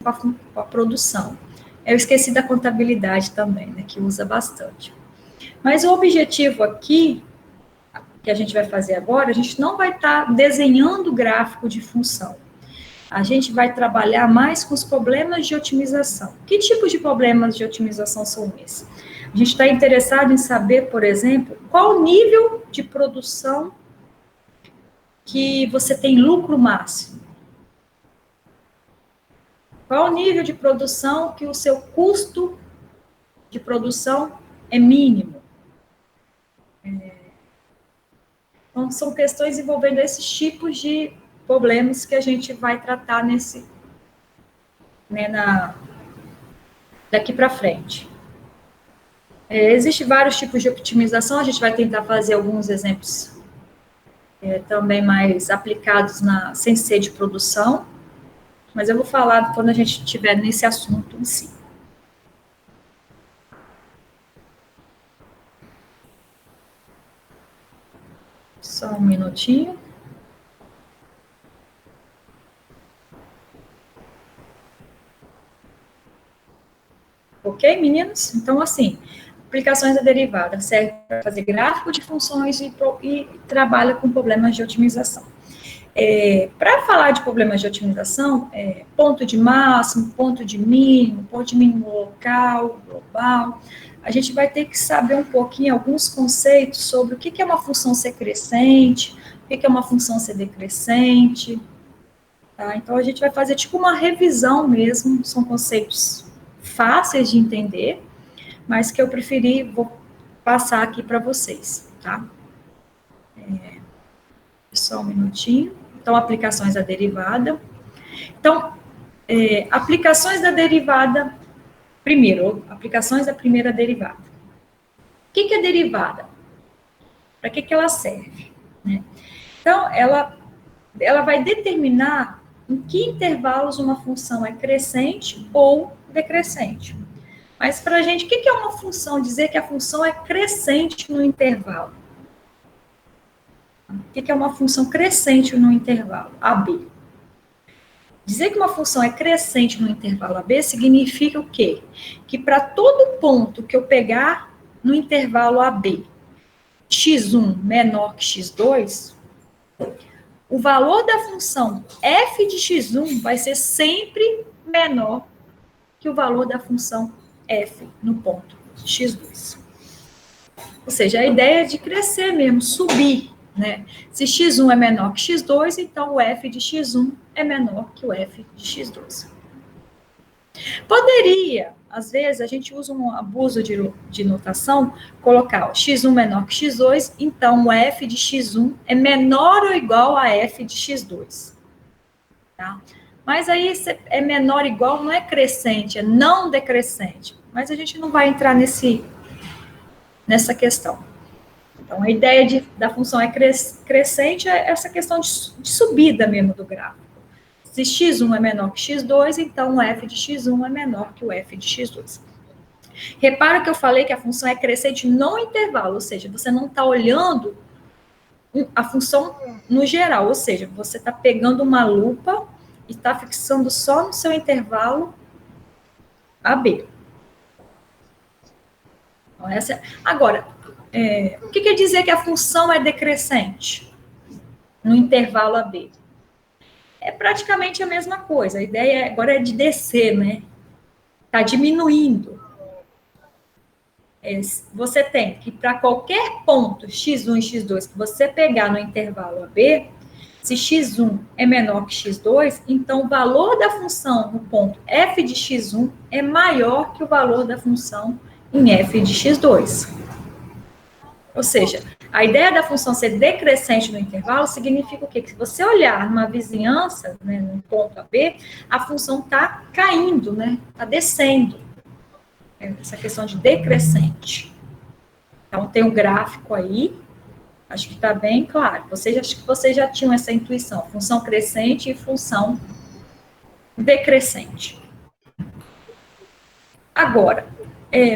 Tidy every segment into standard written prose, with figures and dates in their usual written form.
com a produção. Eu esqueci da contabilidade também, né, que usa bastante. Mas o objetivo aqui, que a gente vai fazer agora, a gente não vai estar desenhando gráfico de função. A gente vai trabalhar mais com os problemas de otimização. Que tipo de problemas de otimização são esses? A gente está interessado em saber, por exemplo, qual o nível de produção que você tem lucro máximo. Qual o nível de produção que o seu custo de produção é mínimo? Então, são questões envolvendo esses tipos de problemas que a gente vai tratar daqui para frente. Existem vários tipos de optimização, a gente vai tentar fazer alguns exemplos também mais aplicados sem ser de produção, mas eu vou falar quando a gente estiver nesse assunto em si. Só um minutinho. Ok, meninos? Então, assim, aplicações da derivada serve para fazer gráfico de funções e trabalha com problemas de otimização. Para falar de problemas de otimização, ponto de máximo, ponto de mínimo local, global, a gente vai ter que saber um pouquinho, alguns conceitos sobre o que é uma função ser crescente, o que é uma função ser decrescente, tá? Então, a gente vai fazer tipo uma revisão mesmo, são conceitos fáceis de entender, mas que eu vou passar aqui para vocês, tá? Só um minutinho. Então, aplicações da derivada. Então, aplicações da derivada, primeiro, aplicações da primeira derivada. O que é derivada? Para que ela serve? Né? Então, ela vai determinar em que intervalos uma função é crescente ou decrescente. Mas, para a gente, o que é uma função? Dizer que a função é crescente no intervalo. O que é uma função crescente no intervalo? AB. Dizer que uma função é crescente no intervalo AB significa o quê? Que para todo ponto que eu pegar no intervalo AB, x1 menor que x2, o valor da função f de x1 vai ser sempre menor que o valor da função f no ponto x2. Ou seja, a ideia é de crescer mesmo, subir, né? Se x1 é menor que x2, então o f de x1 é menor que o f de x2. Poderia, às vezes, a gente usa um abuso de notação, colocar o x1 menor que x2, então o f de x1 é menor ou igual a f de x2. Tá? Mas aí é menor ou igual, não é crescente, é não decrescente. Mas a gente não vai entrar nessa questão. Então, a ideia da função é crescente, é essa questão de subida mesmo do gráfico. Se x1 é menor que x2, então o f de x1 é menor que o f de x2. Repara que eu falei que a função é crescente no intervalo, ou seja, você não está olhando a função no geral, ou seja, você está pegando uma lupa e está fixando só no seu intervalo AB. Então, agora, o que quer dizer que a função é decrescente no intervalo AB? É praticamente a mesma coisa. A ideia agora é de descer, né? Está diminuindo. Você tem que, para qualquer ponto x1 e x2 que você pegar no intervalo AB, se x1 é menor que x2, então o valor da função no ponto f de x1 é maior que o valor da função em f de x2. Ou seja, a ideia da função ser decrescente no intervalo significa o quê? Que se você olhar numa vizinhança, né, no ponto AB, a função está caindo, né? Está descendo. Essa questão de decrescente. Então, tem um gráfico aí, acho que está bem claro. Acho que vocês já tinham essa intuição, função crescente e função decrescente. Agora,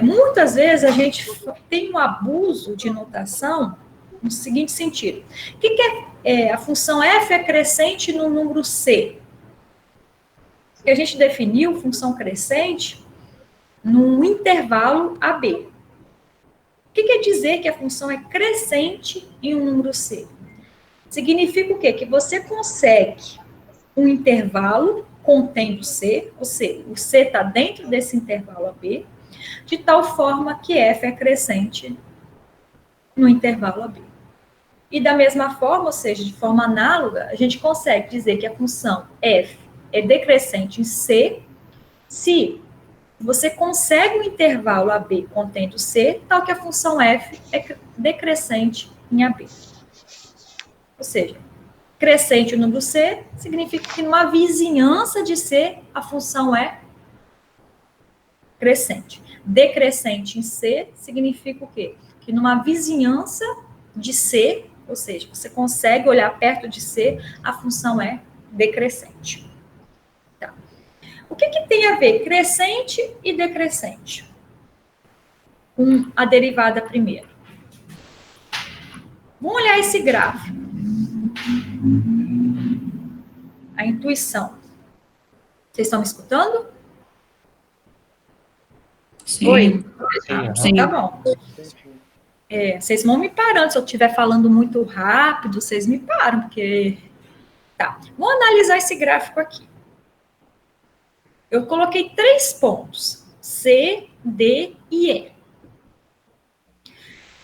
muitas vezes a gente tem um abuso de notação no seguinte sentido. O que é a função f é crescente no número c? que a gente definiu função crescente num intervalo AB. O que quer dizer que a função é crescente em um número C? Significa o quê? Que você consegue um intervalo contendo C, ou seja, o C está dentro desse intervalo AB, de tal forma que F é crescente no intervalo AB. E da mesma forma, ou seja, de forma análoga, a gente consegue dizer que a função F é decrescente em C se você consegue um intervalo AB contendo C, tal que a função F é decrescente em AB. Ou seja, crescente o número C significa que numa vizinhança de C, a função é crescente. Decrescente em C significa o quê? Que numa vizinhança de C, ou seja, você consegue olhar perto de C, a função é decrescente. Tá. O que tem a ver crescente e decrescente? Com a derivada primeiro. Vamos olhar esse gráfico. A intuição. Vocês estão me escutando? Sim. Oi? Sim. Tá bom. Vocês vão me parando. Se eu estiver falando muito rápido, vocês me param, porque... Tá. Vamos analisar esse gráfico aqui. Eu coloquei 3 pontos. C, D e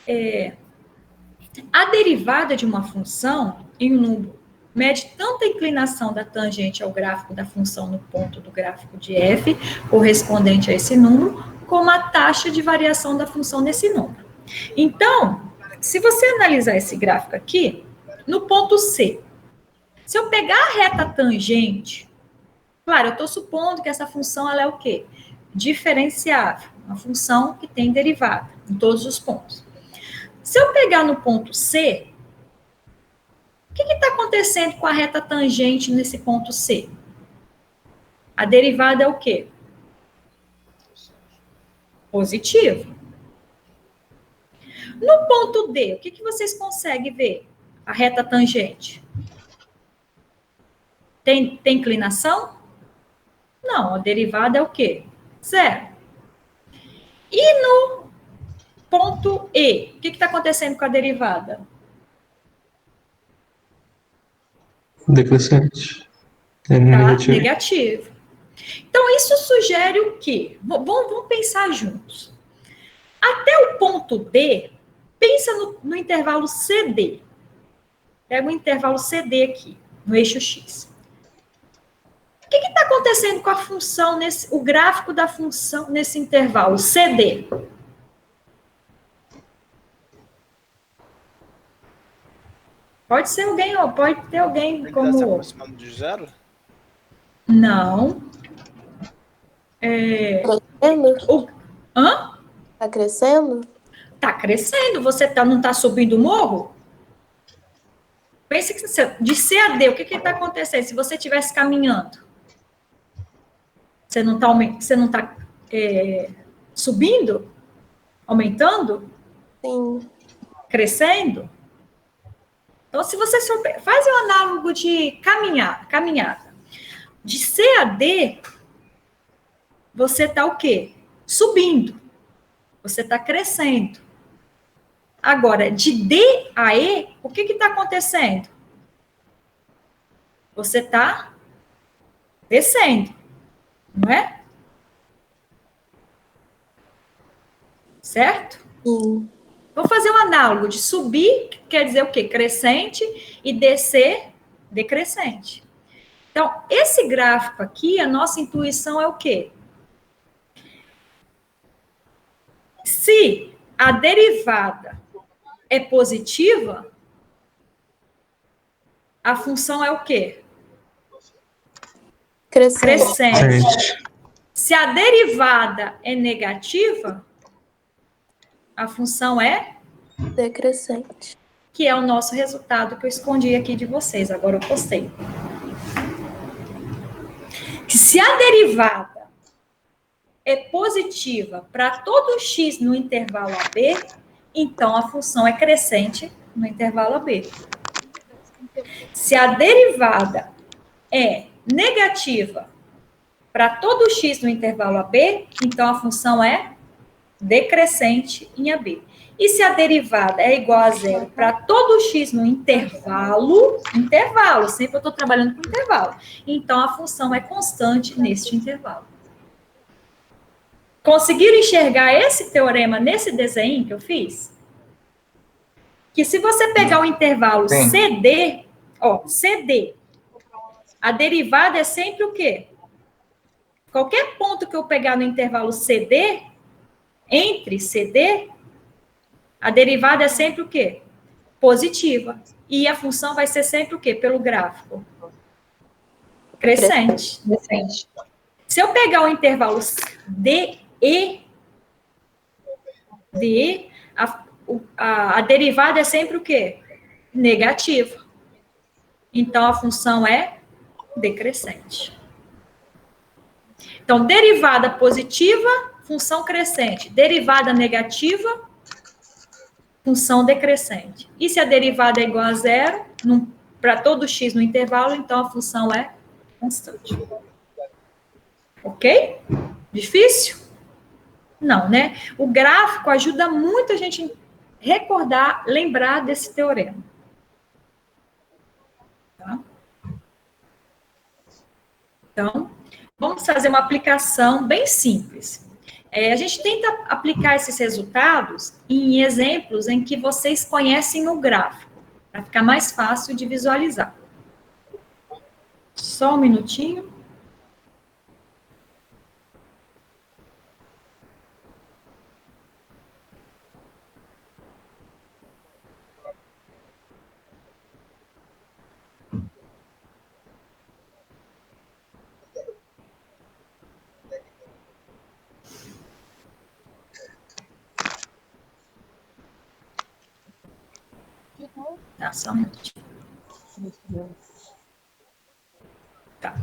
E. A derivada de uma função em um número mede tanto a inclinação da tangente ao gráfico da função no ponto do gráfico de f, correspondente a esse número, como a taxa de variação da função nesse número. Então, se você analisar esse gráfico aqui, no ponto C, se eu pegar a reta tangente, claro, eu estou supondo que essa função ela é o quê? Diferenciável, uma função que tem derivada em todos os pontos. Se eu pegar no ponto C, o que está acontecendo com a reta tangente nesse ponto C? A derivada é o quê? Positivo. No ponto D, o que vocês conseguem ver? A reta tangente. Tem inclinação? Não, a derivada é o quê? Zero. E no ponto E, o que está acontecendo com a derivada? Decrescente. Tá Negativo. negativo. Então, isso sugere o quê? Vamos pensar juntos. Até o ponto D, pensa no intervalo CD. Pega o intervalo CD aqui, no eixo X. O que está acontecendo com a função, o gráfico da função nesse intervalo CD? Pode ser alguém, ó, pode ter alguém Ele como... está se aproximando de zero? Não. Crescendo? Hã? Tá crescendo? Tá crescendo. Você não está subindo o morro? Pense que de C a D, o que está acontecendo? Se você estivesse caminhando, você não está subindo? Aumentando? Sim. Crescendo? Então, se você faz um análogo de caminhada. De C a D, você está o quê? Subindo. Você está crescendo. Agora, de D a E, o que está acontecendo? Você está descendo, não é? Certo? Sim. Vou fazer um análogo de subir, quer dizer o quê? Crescente, e descer, decrescente. Então, esse gráfico aqui, a nossa intuição é o quê? Se a derivada é positiva, a função é o quê? Crescente. Se a derivada é negativa, a função é Decrescente. Que é o nosso resultado que eu escondi aqui de vocês. Agora eu postei. Se a derivada é positiva para todo x no intervalo AB, então a função é crescente no intervalo AB. Se a derivada é negativa para todo x no intervalo AB, então a função é decrescente em AB. E se a derivada é igual a zero para todo x no intervalo, sempre eu estou trabalhando com intervalo, então a função é constante neste intervalo. Conseguiram enxergar esse teorema nesse desenho que eu fiz? Que se você pegar o intervalo CD, CD, a derivada é sempre o quê? Qualquer ponto que eu pegar no intervalo CD, entre CD, a derivada é sempre o quê? Positiva. E a função vai ser sempre o quê? Pelo gráfico? Crescente. Se eu pegar o intervalo DE, a derivada é sempre o quê? Negativa. Então, a função é decrescente. Então, derivada positiva, função crescente. Derivada negativa, função decrescente. E se a derivada é igual a zero, para todo x no intervalo, então a função é constante. Ok? Difícil? Não, né? O gráfico ajuda muito a gente recordar, lembrar desse teorema. Tá? Então, vamos fazer uma aplicação bem simples. A gente tenta aplicar esses resultados em exemplos em que vocês conhecem o gráfico, para ficar mais fácil de visualizar. Só um minutinho. Tá, só um minutinho. Tá.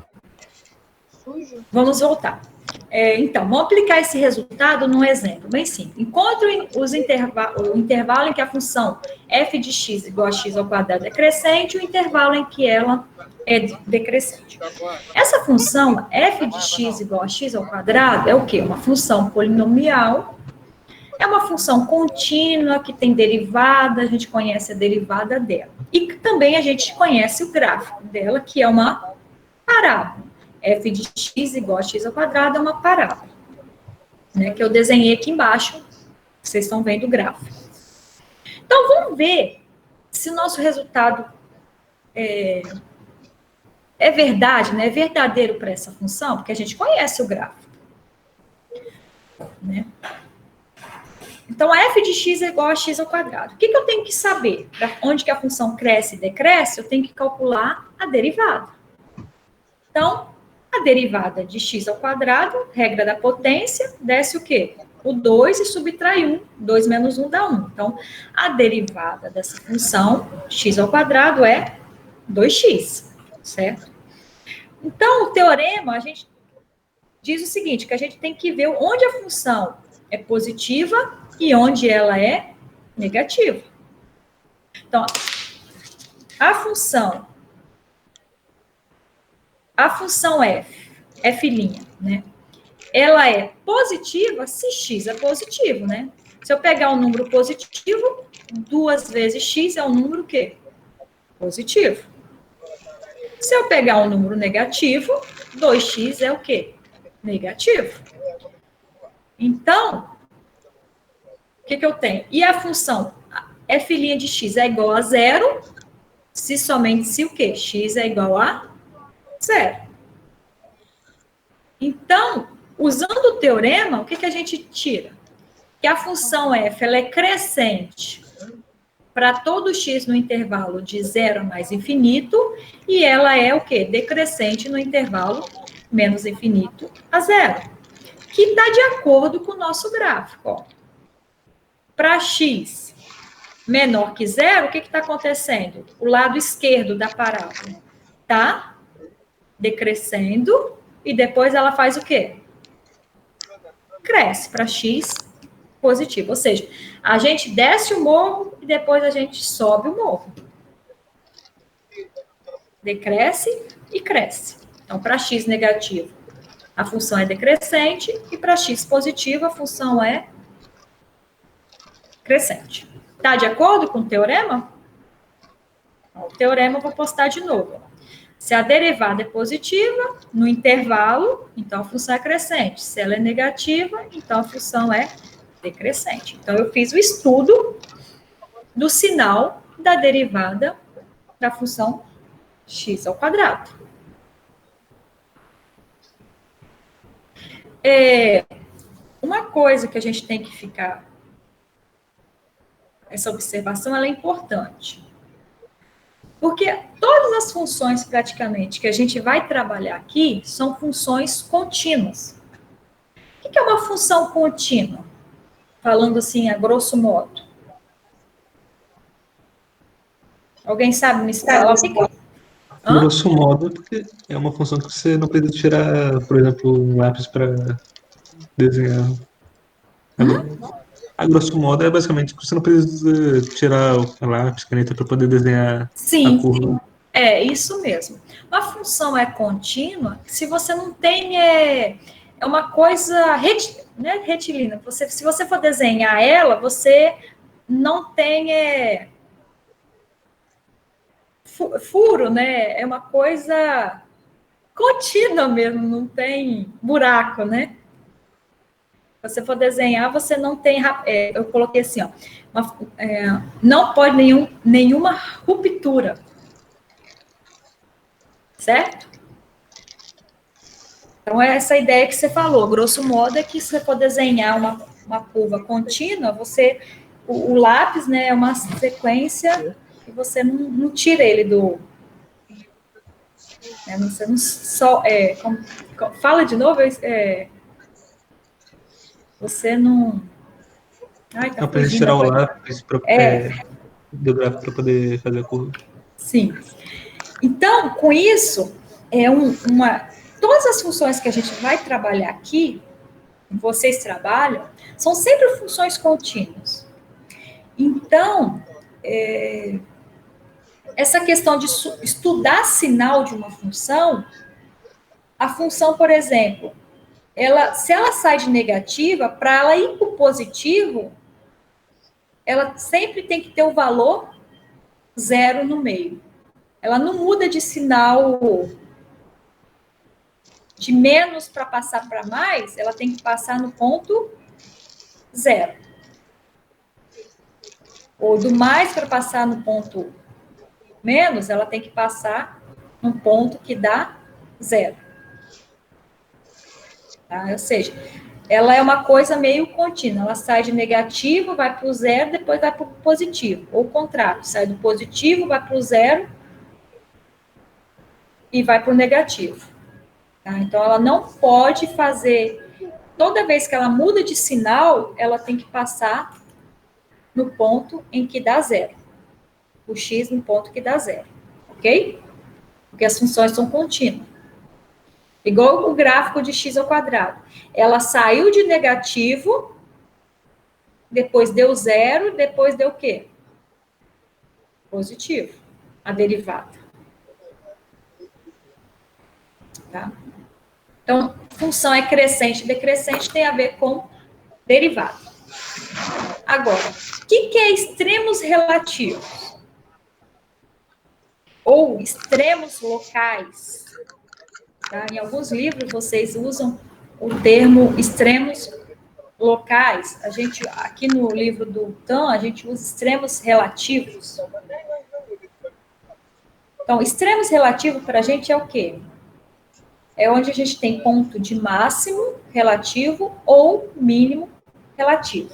Vamos voltar. Então, vamos aplicar esse resultado num exemplo bem simples. Encontre o intervalo em que a função f de x igual a x ao quadrado é crescente e o intervalo em que ela é decrescente. Essa função f de x igual a x ao quadrado é o quê? Uma função polinomial. É uma função contínua que tem derivada, a gente conhece a derivada dela. E também a gente conhece o gráfico dela, que é uma parábola. F de x igual a x ao quadrado é uma parábola, né, que eu desenhei aqui embaixo, vocês estão vendo o gráfico. Então, vamos ver se o nosso resultado é verdade, né, é verdadeiro para essa função, porque a gente conhece o gráfico. Né? Então, f de x é igual a x ao quadrado. O que eu tenho que saber? Para onde que a função cresce e decresce, eu tenho que calcular a derivada. Então, a derivada de x ao quadrado, regra da potência, desce o quê? O 2 e subtrai 1. 2 menos 1 dá 1. Então, a derivada dessa função, x ao quadrado, é 2x, certo? Então, o teorema, a gente diz o seguinte, que a gente tem que ver onde a função é positiva e onde ela é negativa. Então, a função f', né? Ela é positiva se x é positivo, né? Se eu pegar um número positivo, 2 vezes x é um número o quê? Positivo. Se eu pegar um número negativo, 2x é o quê? Negativo. Então, o que eu tenho? E a função f' de x é igual a zero, se o quê? X é igual a zero. Então, usando o teorema, o que a gente tira? Que a função f ela é crescente para todo x no intervalo de 0 a mais infinito, e ela é o quê? Decrescente no intervalo menos infinito a 0. Que está de acordo com o nosso gráfico. Para x menor que 0, o que está acontecendo? O lado esquerdo da parábola está decrescendo, e depois ela faz o quê? Cresce para x positivo. Ou seja, a gente desce o morro e depois a gente sobe o morro. Decresce e cresce. Então, para x negativo, a função é decrescente, e para x positivo, a função é crescente. Está de acordo com o teorema? O teorema eu vou postar de novo. Se a derivada é positiva, no intervalo, então a função é crescente. Se ela é negativa, então a função é decrescente. Então, eu fiz o estudo do sinal da derivada da função x ao quadrado. Uma coisa que a gente tem que ficar... Essa observação, ela é importante. Porque todas as funções, praticamente, que a gente vai trabalhar aqui, são funções contínuas. O que é uma função contínua? Falando assim, a grosso modo. Alguém sabe me explicar? Grosso modo, porque é uma função que você não precisa tirar, por exemplo, um lápis para desenhar. A grosso modo é basicamente que você não precisa tirar o lápis, caneta para poder desenhar a curva. É isso mesmo. Uma função é contínua se você não tem... É uma coisa retilínea. Se você for desenhar ela, você não tem... furo, né? É uma coisa contínua mesmo, não tem buraco, né? Se você for desenhar, você não tem... eu coloquei assim, ó, não pode nenhuma ruptura. Certo? Então, é essa ideia que você falou. Grosso modo, é que se você for desenhar uma curva contínua, o lápis, né, é uma sequência que você não tira ele do... você não só... fala de novo, você não... Ai, tá não precisa tirar o lápis do gráfico para poder fazer a curva. Sim. Então, com isso, todas as funções que a gente vai trabalhar aqui, vocês trabalham, são sempre funções contínuas. Então, essa questão de estudar sinal de uma função, a função, por exemplo, se ela sai de negativa, para ela ir para o positivo, ela sempre tem que ter o valor zero no meio. Ela não muda de sinal de menos para passar para mais, ela tem que passar no ponto zero. Ou do mais para passar no ponto menos, ela tem que passar no ponto que dá zero. Tá? Ou seja, ela é uma coisa meio contínua. Ela sai de negativo, vai para o zero, depois vai para o positivo. Ou o contrário, sai do positivo, vai para o zero e vai para o negativo. Tá? Então, ela não pode fazer... Toda vez que ela muda de sinal, ela tem que passar no ponto em que dá zero. O x no ponto que dá zero. Ok? Porque as funções são contínuas. Igual o gráfico de x ao quadrado. Ela saiu de negativo, depois deu zero, depois deu o quê? Positivo. A derivada. Tá? Então, função é crescente e decrescente tem a ver com derivada. Agora, o que é extremos relativos? Ou extremos locais? Tá? Em alguns livros, vocês usam o termo extremos locais. Aqui no livro do TAM, a gente usa extremos relativos. Então, extremos relativos para a gente é o quê? É onde a gente tem ponto de máximo relativo ou mínimo relativo.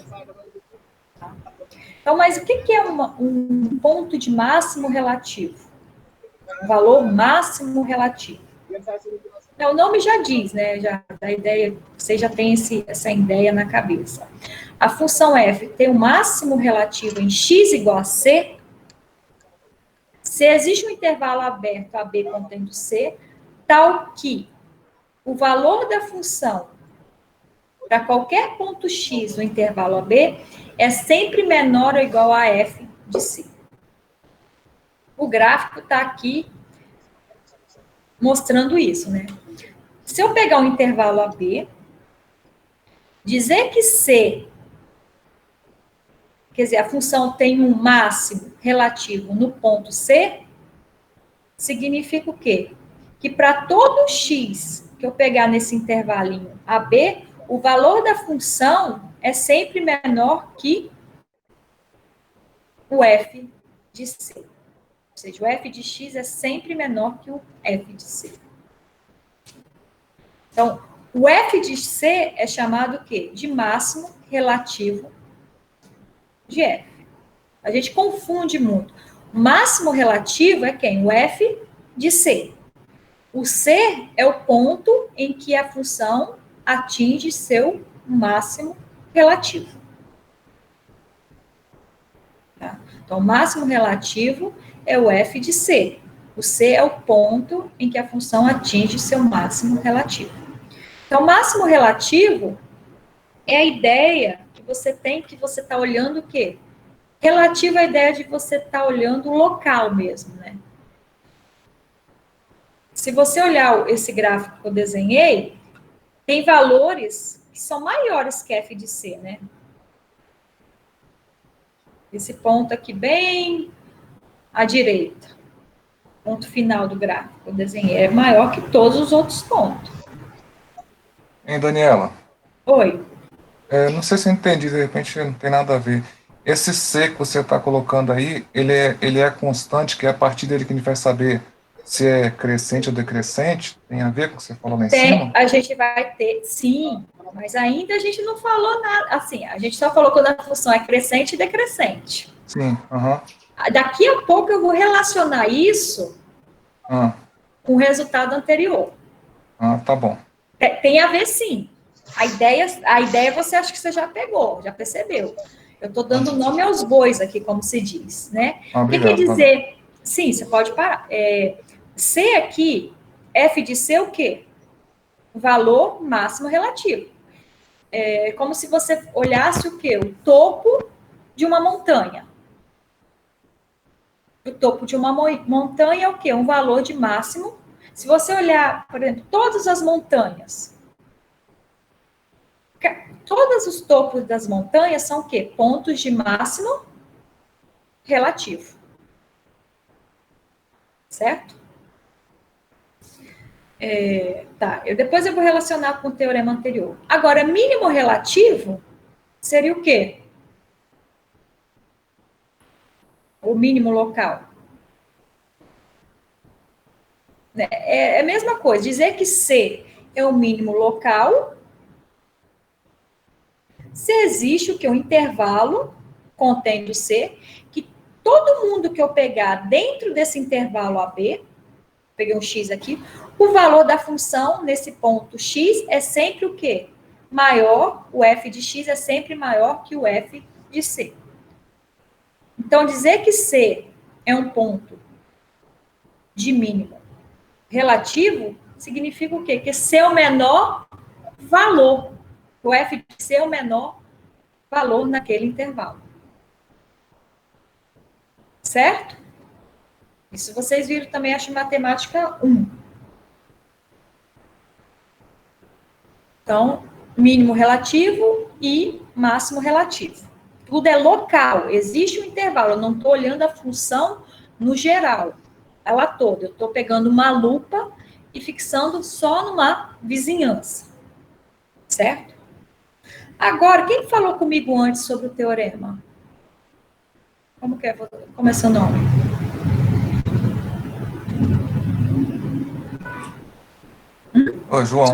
Então, mas o que é um ponto de máximo relativo? Um valor máximo relativo. O nome já diz, né? A ideia, você já tem essa ideia na cabeça. A função f tem um máximo relativo em x igual a c, se existe um intervalo aberto AB contendo c, tal que o valor da função para qualquer ponto x no intervalo AB é sempre menor ou igual a f de c. O gráfico está aqui mostrando isso, né? Se eu pegar um intervalo AB, dizer que C, quer dizer, a função tem um máximo relativo no ponto C, significa o quê? Que para todo x que eu pegar nesse intervalinho AB, o valor da função é sempre menor que o f de C. Ou seja, o f de x é sempre menor que o f de C. Então, o f de C é chamado o quê? De máximo relativo de f. A gente confunde muito. O máximo relativo é quem? O f de C. O C é o ponto em que a função atinge seu máximo relativo. Tá? Então, o máximo relativo é o f de C. O C é o ponto em que a função atinge seu máximo relativo. Então, máximo relativo é a ideia que você tem, que você está olhando o quê? Relativo à ideia de você estar olhando o local mesmo, né? Se você olhar esse gráfico que eu desenhei, tem valores que são maiores que f de C, né? Esse ponto aqui bem à direita, ponto final do gráfico que eu desenhei, é maior que todos os outros pontos. Hein, Daniela? Oi. Não sei se eu entendi, de repente não tem nada a ver. Esse C que você está colocando aí, ele é constante, que é a partir dele que a gente vai saber se é crescente ou decrescente? Tem a ver com o que você falou lá em cima? A gente vai ter, sim, mas ainda a gente não falou nada, assim, a gente só falou quando a função é crescente e decrescente. Sim, aham. Daqui a pouco eu vou relacionar isso com o resultado anterior. Tá bom. Tem a ver, sim. A ideia você acha que você já pegou, já percebeu. Eu estou dando nome aos bois aqui, como se diz, né? O que quer dizer? Sim, você pode parar. C aqui, f de C é o quê? Valor máximo relativo. É como se você olhasse o quê? O topo de uma montanha. O topo de uma montanha é o quê? Um valor de máximo. Se você olhar, por exemplo, todas as montanhas, todos os topos das montanhas são o quê? Pontos de máximo relativo. Certo? Depois eu vou relacionar com o teorema anterior. Agora, mínimo relativo seria o quê? O mínimo local. É a mesma coisa, dizer que C é o mínimo local, se existe o que? Um intervalo contendo C, que todo mundo que eu pegar dentro desse intervalo AB, peguei um X aqui, o valor da função nesse ponto X é sempre o quê? Maior, o f de X é sempre maior que o f de C. Então, dizer que C é um ponto de mínimo relativo significa o quê? Que C é o menor valor. O f de C é o menor valor naquele intervalo. Certo? Isso vocês viram também, acho, em matemática 1. Então, mínimo relativo e máximo relativo. Tudo é local, existe um intervalo. Eu não estou olhando a função no geral, ela toda. Eu estou pegando uma lupa e fixando só numa vizinhança. Certo? Agora, quem falou comigo antes sobre o teorema? Como é seu nome? Oi, João.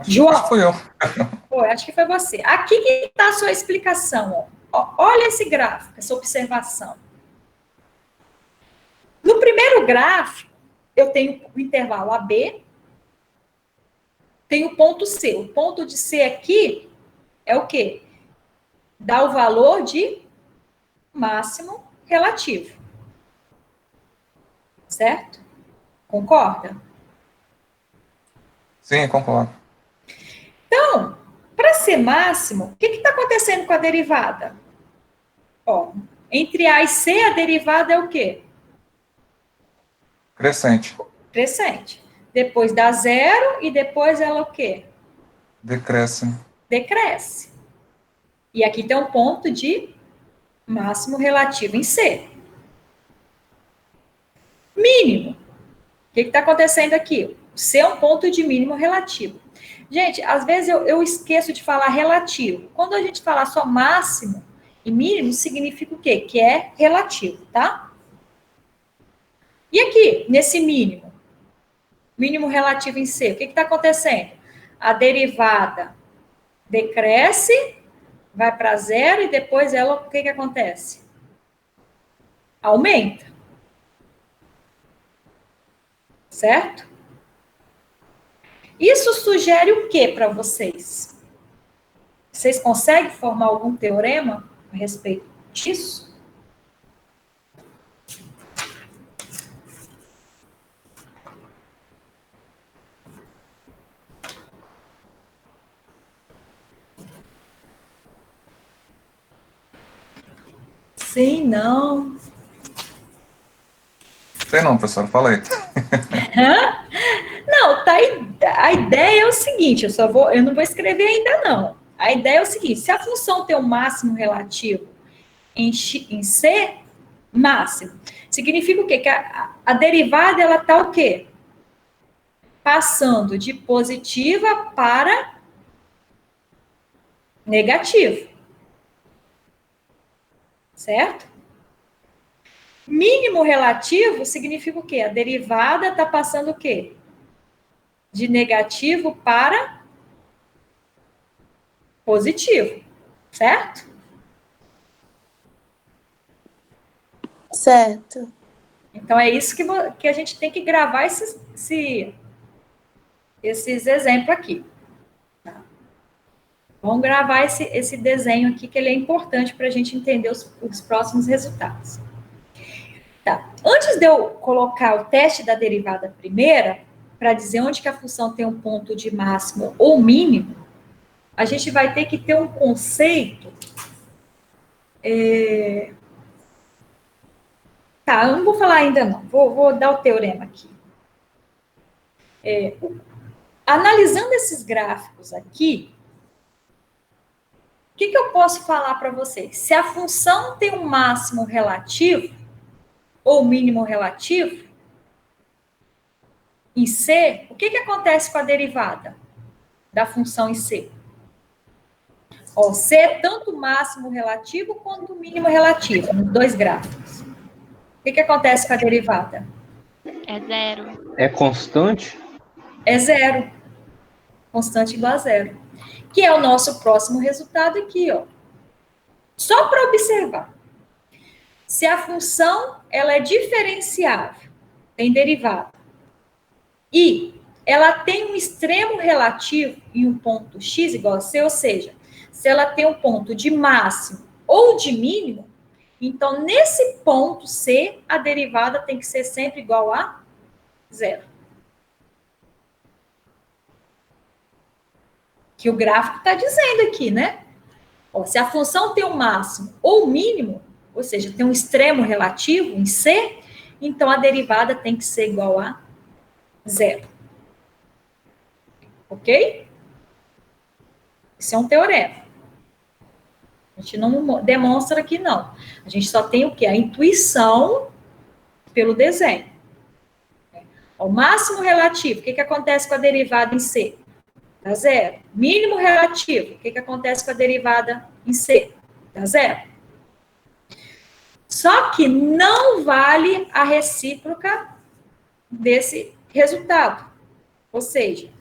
João. Acho que foi eu. Acho que foi você. Aqui que está a sua explicação. Olha esse gráfico, essa observação. No primeiro gráfico, eu tenho o intervalo AB, tenho o ponto C. O ponto de C aqui é o quê? Dá o valor de máximo relativo. Certo? Concorda? Sim, concordo. Então, para ser máximo, o que está acontecendo com a derivada? Entre A e C, a derivada é o quê? Crescente. Crescente. depois dá zero, e depois ela o quê? Decresce. Decresce. E aqui tem um ponto de máximo relativo em C. Mínimo. O que está acontecendo aqui? C é um ponto de mínimo relativo. Gente, às vezes eu esqueço de falar relativo. Quando a gente falar só máximo e mínimo, significa o quê? Que é relativo, tá? E aqui, nesse mínimo? Mínimo relativo em C, o que está acontecendo? A derivada decresce, vai para zero e depois ela, o que acontece? Aumenta. Certo? Isso sugere o que para vocês? Vocês conseguem formar algum teorema a respeito disso? Sim, não. Sei não, professor, fala aí. Não, tá, a ideia é o seguinte, eu não vou escrever ainda não. A ideia é o seguinte, se a função tem um máximo relativo em C, máximo, significa o quê? Que a derivada, ela tá o quê? Passando de positiva para negativo. Certo? Mínimo relativo significa o quê? A derivada está passando o quê? De negativo para positivo, certo? Certo. Então, é isso que a gente tem que gravar esses exemplos aqui. Tá? Vamos gravar esse desenho aqui, que ele é importante para a gente entender os próximos resultados. Tá. Antes de eu colocar o teste da derivada primeira, para dizer onde que a função tem um ponto de máximo ou mínimo, a gente vai ter que ter um conceito. Tá, eu não vou falar ainda não, vou dar o teorema aqui. Analisando esses gráficos aqui, o que eu posso falar para vocês? Se a função tem um máximo relativo, ou mínimo relativo, em C, o que acontece com a derivada da função em C? Ó, C é tanto máximo relativo quanto mínimo relativo, nos dois gráficos. O que acontece com a derivada? É zero. É constante? É zero. Constante igual a zero. Que é o nosso próximo resultado aqui, ó. Só para observar. Se a função ela é diferenciável, tem derivada, e ela tem um extremo relativo em um ponto x igual a c, ou seja, se ela tem um ponto de máximo ou de mínimo, então nesse ponto c, a derivada tem que ser sempre igual a zero. Que o gráfico está dizendo aqui, né? Ó, se a função tem um máximo ou mínimo, ou seja, tem um extremo relativo em C, então a derivada tem que ser igual a zero. Ok? Isso é um teorema. A gente não demonstra aqui, não. A gente só tem o quê? A intuição pelo desenho. O máximo relativo, o que acontece com a derivada em C? Dá zero. Mínimo relativo, o que acontece com a derivada em C? Dá zero. Só que não vale a recíproca desse resultado. Ou seja,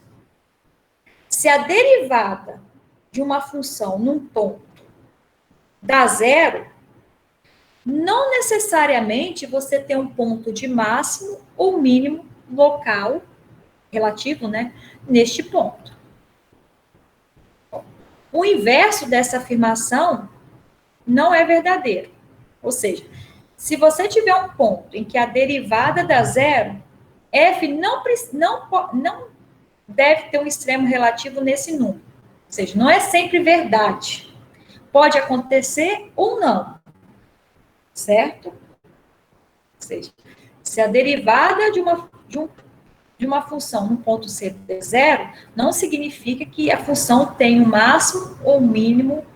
se a derivada de uma função num ponto dá zero, não necessariamente você tem um ponto de máximo ou mínimo local, relativo, né, neste ponto. O inverso dessa afirmação não é verdadeiro. Ou seja, se você tiver um ponto em que a derivada dá zero, f não deve ter um extremo relativo nesse número. Ou seja, não é sempre verdade. Pode acontecer ou não. Certo? Ou seja, se a derivada de um de uma função no ponto C de zero, não significa que a função tem o máximo ou mínimo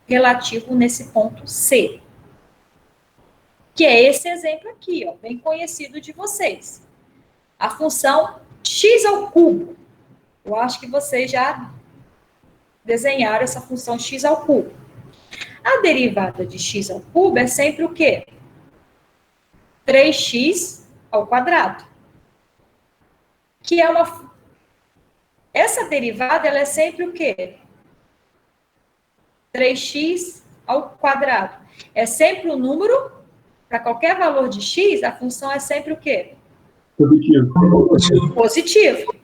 relativo nesse ponto C. Que é esse exemplo aqui, ó, bem conhecido de vocês. A função x ao cubo. Eu acho que vocês já desenharam essa função x ao cubo. A derivada de x ao cubo é sempre o quê? 3x ao quadrado. Que é uma... Essa derivada, ela é sempre o quê? 3x ao quadrado. É sempre o número, para qualquer valor de x, a função é sempre o quê? Positivo.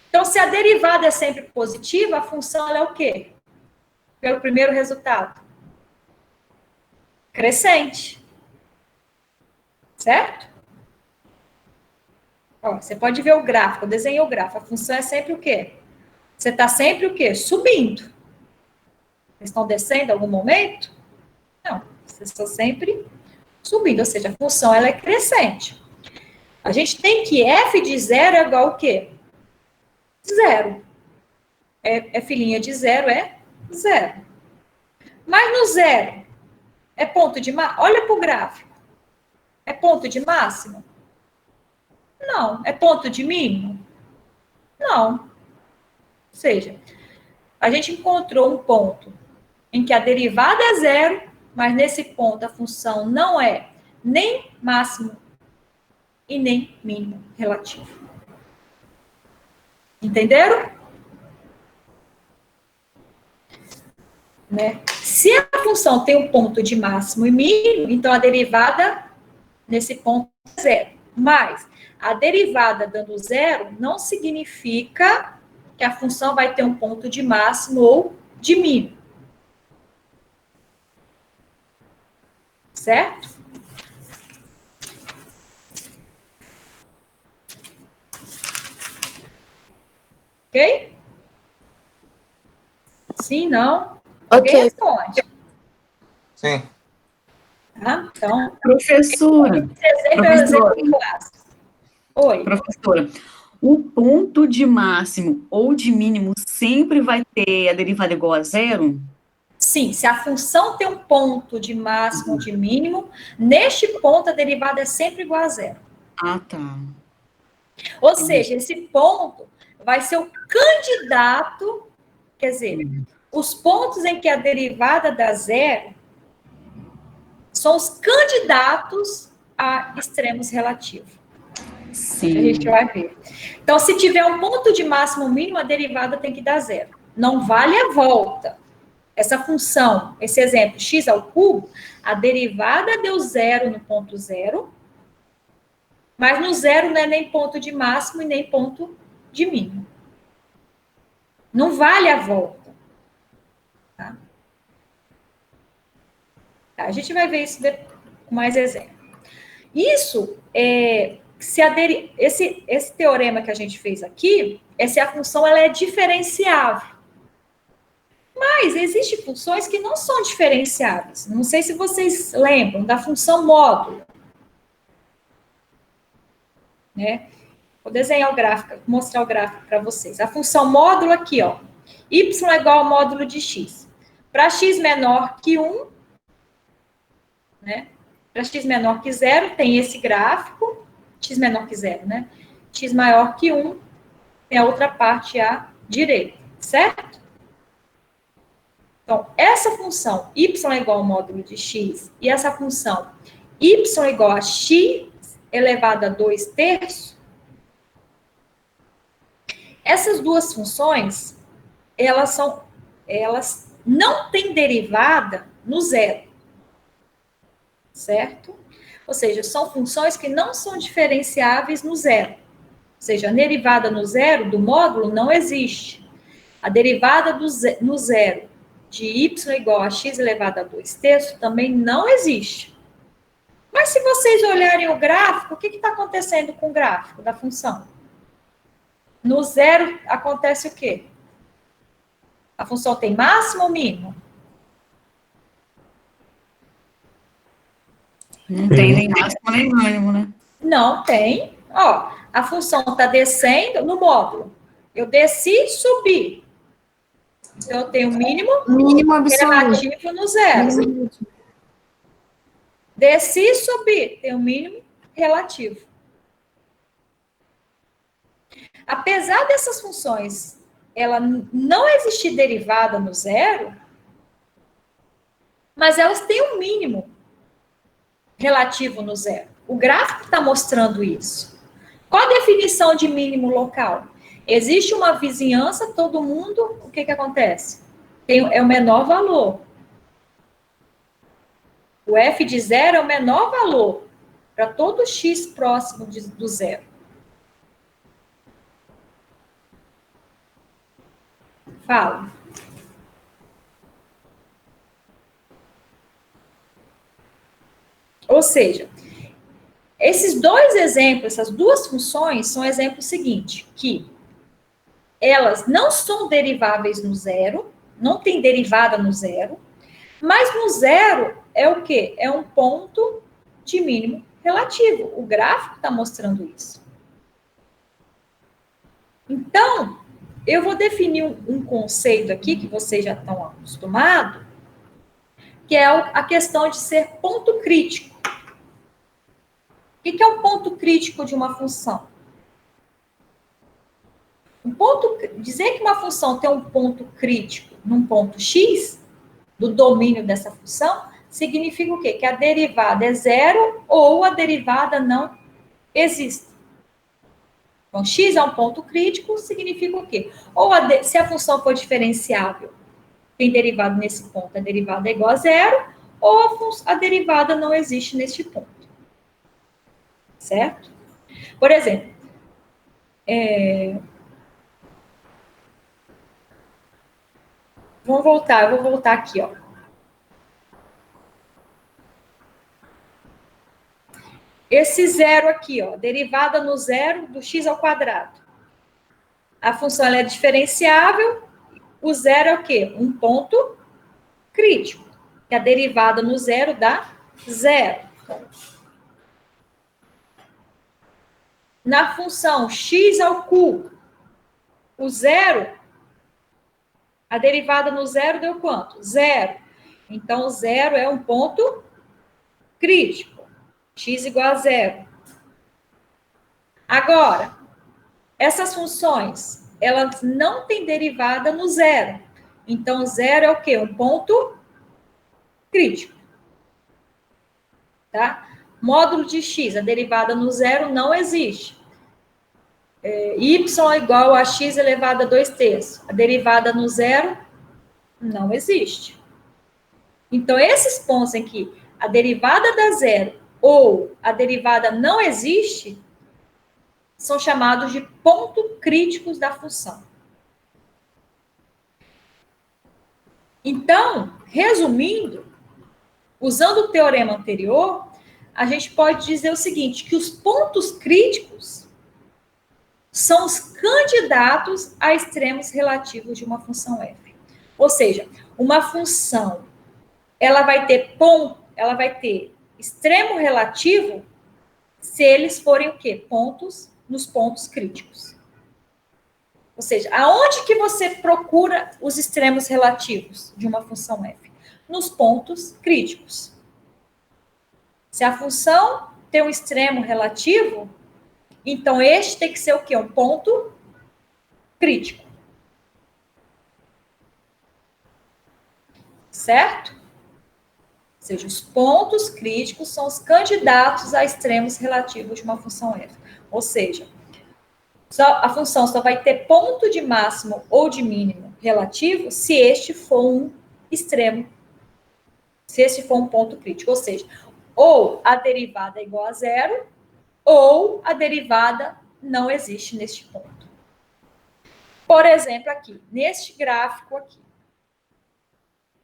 Então, se a derivada é sempre positiva, a função ela é o quê? Pelo primeiro resultado. Crescente. Certo? Ó, você pode ver o gráfico, eu desenhei o gráfico. A função é sempre o quê? Você está sempre o quê? Subindo. Vocês estão descendo em algum momento? Não. Vocês estão sempre subindo, ou seja, a função ela é crescente. A gente tem que f de zero é igual ao quê? Zero. F' de zero é zero. Mas no zero, é ponto de máximo? Olha para o gráfico. É ponto de máximo? Não. É ponto de mínimo? Não. Ou seja, a gente encontrou um ponto em que a derivada é zero, mas nesse ponto a função não é nem máximo e nem mínimo relativo. Entenderam? Né? Se a função tem um ponto de máximo e mínimo, então a derivada nesse ponto é zero. Mas a derivada dando zero não significa que a função vai ter um ponto de máximo ou de mínimo. Certo? Ok? Sim, não? Alguém responde. Sim. Tá? Então, Professora, Oi. professora, o ponto de máximo ou de mínimo sempre vai ter a derivada igual a zero? Sim, se a função tem um ponto de máximo ou de mínimo, neste ponto a derivada é sempre igual a zero. Ah, tá. Ou seja, esse ponto vai ser o candidato, quer dizer, os pontos em que a derivada dá zero são os candidatos a extremos relativos. Sim. A gente vai ver. Então, se tiver um ponto de máximo ou mínimo, a derivada tem que dar zero. Não vale a volta. Essa função, esse exemplo, x ao cubo, a derivada deu zero no ponto zero, mas no zero não é nem ponto de máximo e nem ponto de mínimo. Não vale a volta. Tá? A gente vai ver isso com mais exemplo. Isso é... Esse teorema que a gente fez aqui, é se a função ela é diferenciável. Mas existem funções que não são diferenciáveis. Não sei se vocês lembram da função módulo. Né? Vou desenhar o gráfico, mostrar o gráfico para vocês. A função módulo aqui, ó. Y é igual ao módulo de x. Para x menor que 1, né? Para x menor que 0, tem esse gráfico. X menor que 0, né? X maior que 1, tem a outra parte à direita, certo? Então, essa função y é igual ao módulo de x e essa função y é igual a x elevado a 2 terços, essas duas funções, elas não têm derivada no zero, certo? Ou seja, são funções que não são diferenciáveis no zero. Ou seja, a derivada no zero do módulo não existe. A derivada no zero de y igual a x elevado a 2 terços também não existe. Mas se vocês olharem o gráfico, o que está acontecendo com o gráfico da função? No zero acontece o quê? A função tem máximo ou mínimo? Não tem nem máximo nem mínimo, né? Não tem. Ó, a função está descendo no módulo. Eu desci, subi. Então, eu tenho mínimo relativo no zero. Desci, subi. Tenho mínimo relativo. Apesar dessas funções, ela não existir derivada no zero, mas elas têm um mínimo relativo no zero. O gráfico está mostrando isso. Qual a definição de mínimo local? Existe uma vizinhança, todo mundo, o que acontece? É o menor valor. O f de zero é o menor valor para todo x próximo do zero. Fala. Ou seja, esses dois exemplos, essas duas funções, são exemplos seguintes, que elas não são deriváveis no zero, não tem derivada no zero, mas no zero é o quê? É um ponto de mínimo relativo. O gráfico está mostrando isso. Então, eu vou definir um conceito aqui, que vocês já estão acostumados, que é a questão de ser ponto crítico. O que é um ponto crítico de uma função? Dizer que uma função tem um ponto crítico num ponto x, do domínio dessa função, significa o quê? Que a derivada é zero ou a derivada não existe. Então, x é um ponto crítico, significa o quê? Ou se a função for diferenciável, tem derivada nesse ponto, a derivada é igual a zero, ou a derivada não existe neste ponto. Certo? Por exemplo, eu vou voltar aqui, ó. Esse zero aqui, ó, derivada no zero do x ao quadrado. A função ela é diferenciável, o zero é o quê? Um ponto crítico, que a derivada no zero dá zero. Na função x ao cubo, o zero, a derivada no zero deu quanto? Zero. Então, zero é um ponto crítico. X igual a zero. Agora, essas funções, elas não têm derivada no zero. Então, zero é o quê? Um ponto crítico. Tá? Módulo de x, a derivada no zero não existe. Y igual a x elevado a 2/3. A derivada no zero não existe. Então, esses pontos em que a derivada dá zero ou a derivada não existe, são chamados de pontos críticos da função. Então, resumindo, usando o teorema anterior, a gente pode dizer o seguinte, que os pontos críticos são os candidatos a extremos relativos de uma função f. Ou seja, uma função, ela vai ter extremo relativo se eles forem o quê? Nos pontos críticos. Ou seja, aonde que você procura os extremos relativos de uma função f? Nos pontos críticos. Se a função tem um extremo relativo, então este tem que ser o quê? Um ponto crítico. Certo? Ou seja, os pontos críticos são os candidatos a extremos relativos de uma função f. Ou seja, a função só vai ter ponto de máximo ou de mínimo relativo se este for um extremo, se este for um ponto crítico. Ou seja, ou a derivada é igual a zero, ou a derivada não existe neste ponto. Por exemplo, aqui, neste gráfico aqui.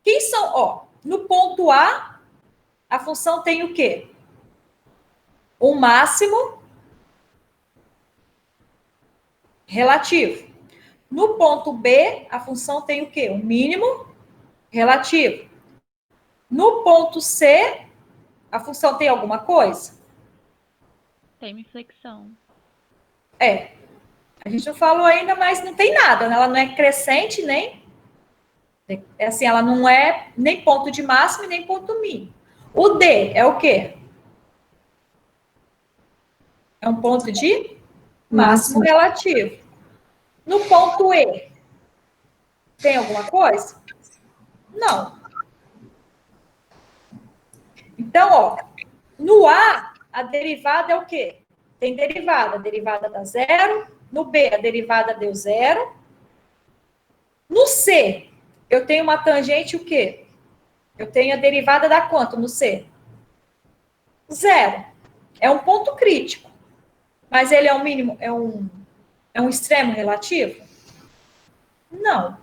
Quem são, ó, no ponto A, a função tem o quê? Um máximo relativo. No ponto B, a função tem o quê? Um mínimo relativo. No ponto C, a função tem alguma coisa? Tem inflexão. A gente não falou ainda, mas não tem nada, né? Ela não é crescente, nem... Assim, ela não é nem ponto de máximo e nem ponto mínimo. O D é o quê? É um ponto de máximo relativo. No ponto E, tem alguma coisa? Não. Então, ó, no A, a derivada é o quê? Tem derivada. A derivada dá zero. No B, a derivada deu zero. No C, eu tenho uma tangente o quê? Eu tenho a derivada da quanto no C? Zero. É um ponto crítico. Mas ele é um mínimo, é um extremo relativo? Não.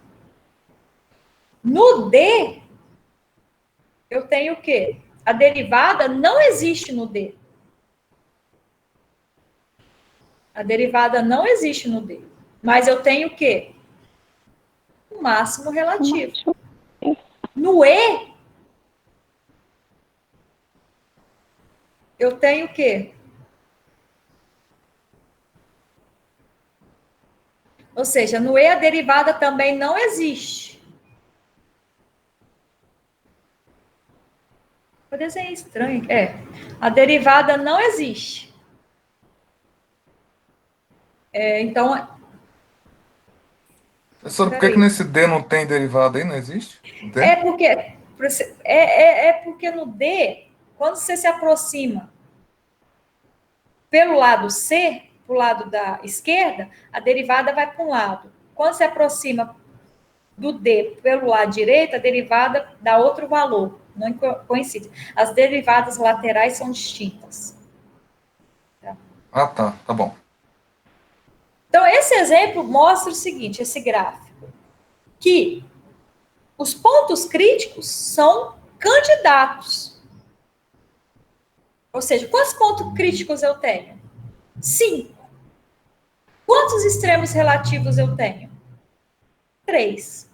No D, eu tenho o quê? A derivada não existe no D. A derivada não existe no D. Mas eu tenho o quê? O máximo relativo. No E, eu tenho o quê? Ou seja, no E a derivada também não existe. O desenho é estranho. A derivada não existe. Então... Professor, por que nesse D não tem derivada aí? Não existe? D? Porque no D, quando você se aproxima pelo lado C, para o lado da esquerda, a derivada vai para um lado. Quando se aproxima do D pelo lado direito, a derivada dá outro valor, não coincide. As derivadas laterais são distintas. Tá bom. Então, esse exemplo mostra o seguinte, esse gráfico, que os pontos críticos são candidatos. Ou seja, quantos pontos críticos eu tenho? 5. Quantos extremos relativos eu tenho? 3.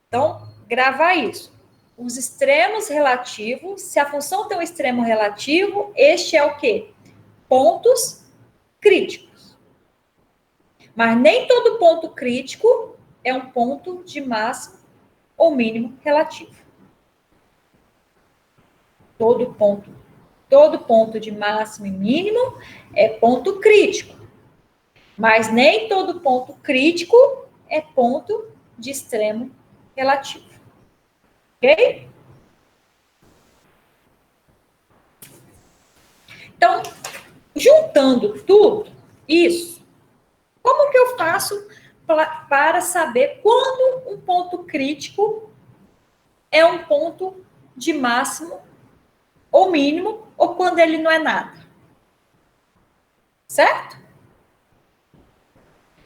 Então, gravar isso. Os extremos relativos, se a função tem um extremo relativo, este é o quê? Pontos críticos. Mas nem todo ponto crítico é um ponto de máximo ou mínimo relativo. Todo ponto de máximo e mínimo é ponto crítico. Mas nem todo ponto crítico é ponto de extremo relativo. Ok? Então, juntando tudo isso, como que eu faço para saber quando um ponto crítico é um ponto de máximo ou mínimo, ou quando ele não é nada? Certo?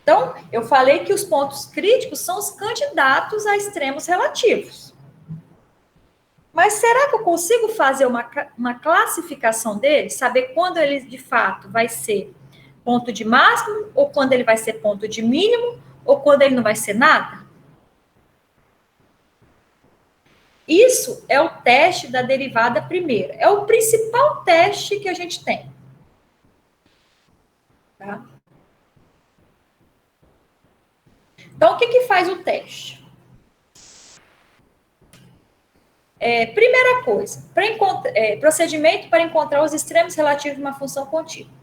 Então, eu falei que os pontos críticos são os candidatos a extremos relativos. Mas será que eu consigo fazer uma classificação deles? Saber quando ele, de fato, vai ser ponto de máximo, ou quando ele vai ser ponto de mínimo, ou quando ele não vai ser nada? Isso é o teste da derivada primeira. É o principal teste que a gente tem. Tá? Então, o que faz o teste? Primeira coisa, procedimento para encontrar os extremos relativos de uma função contínua.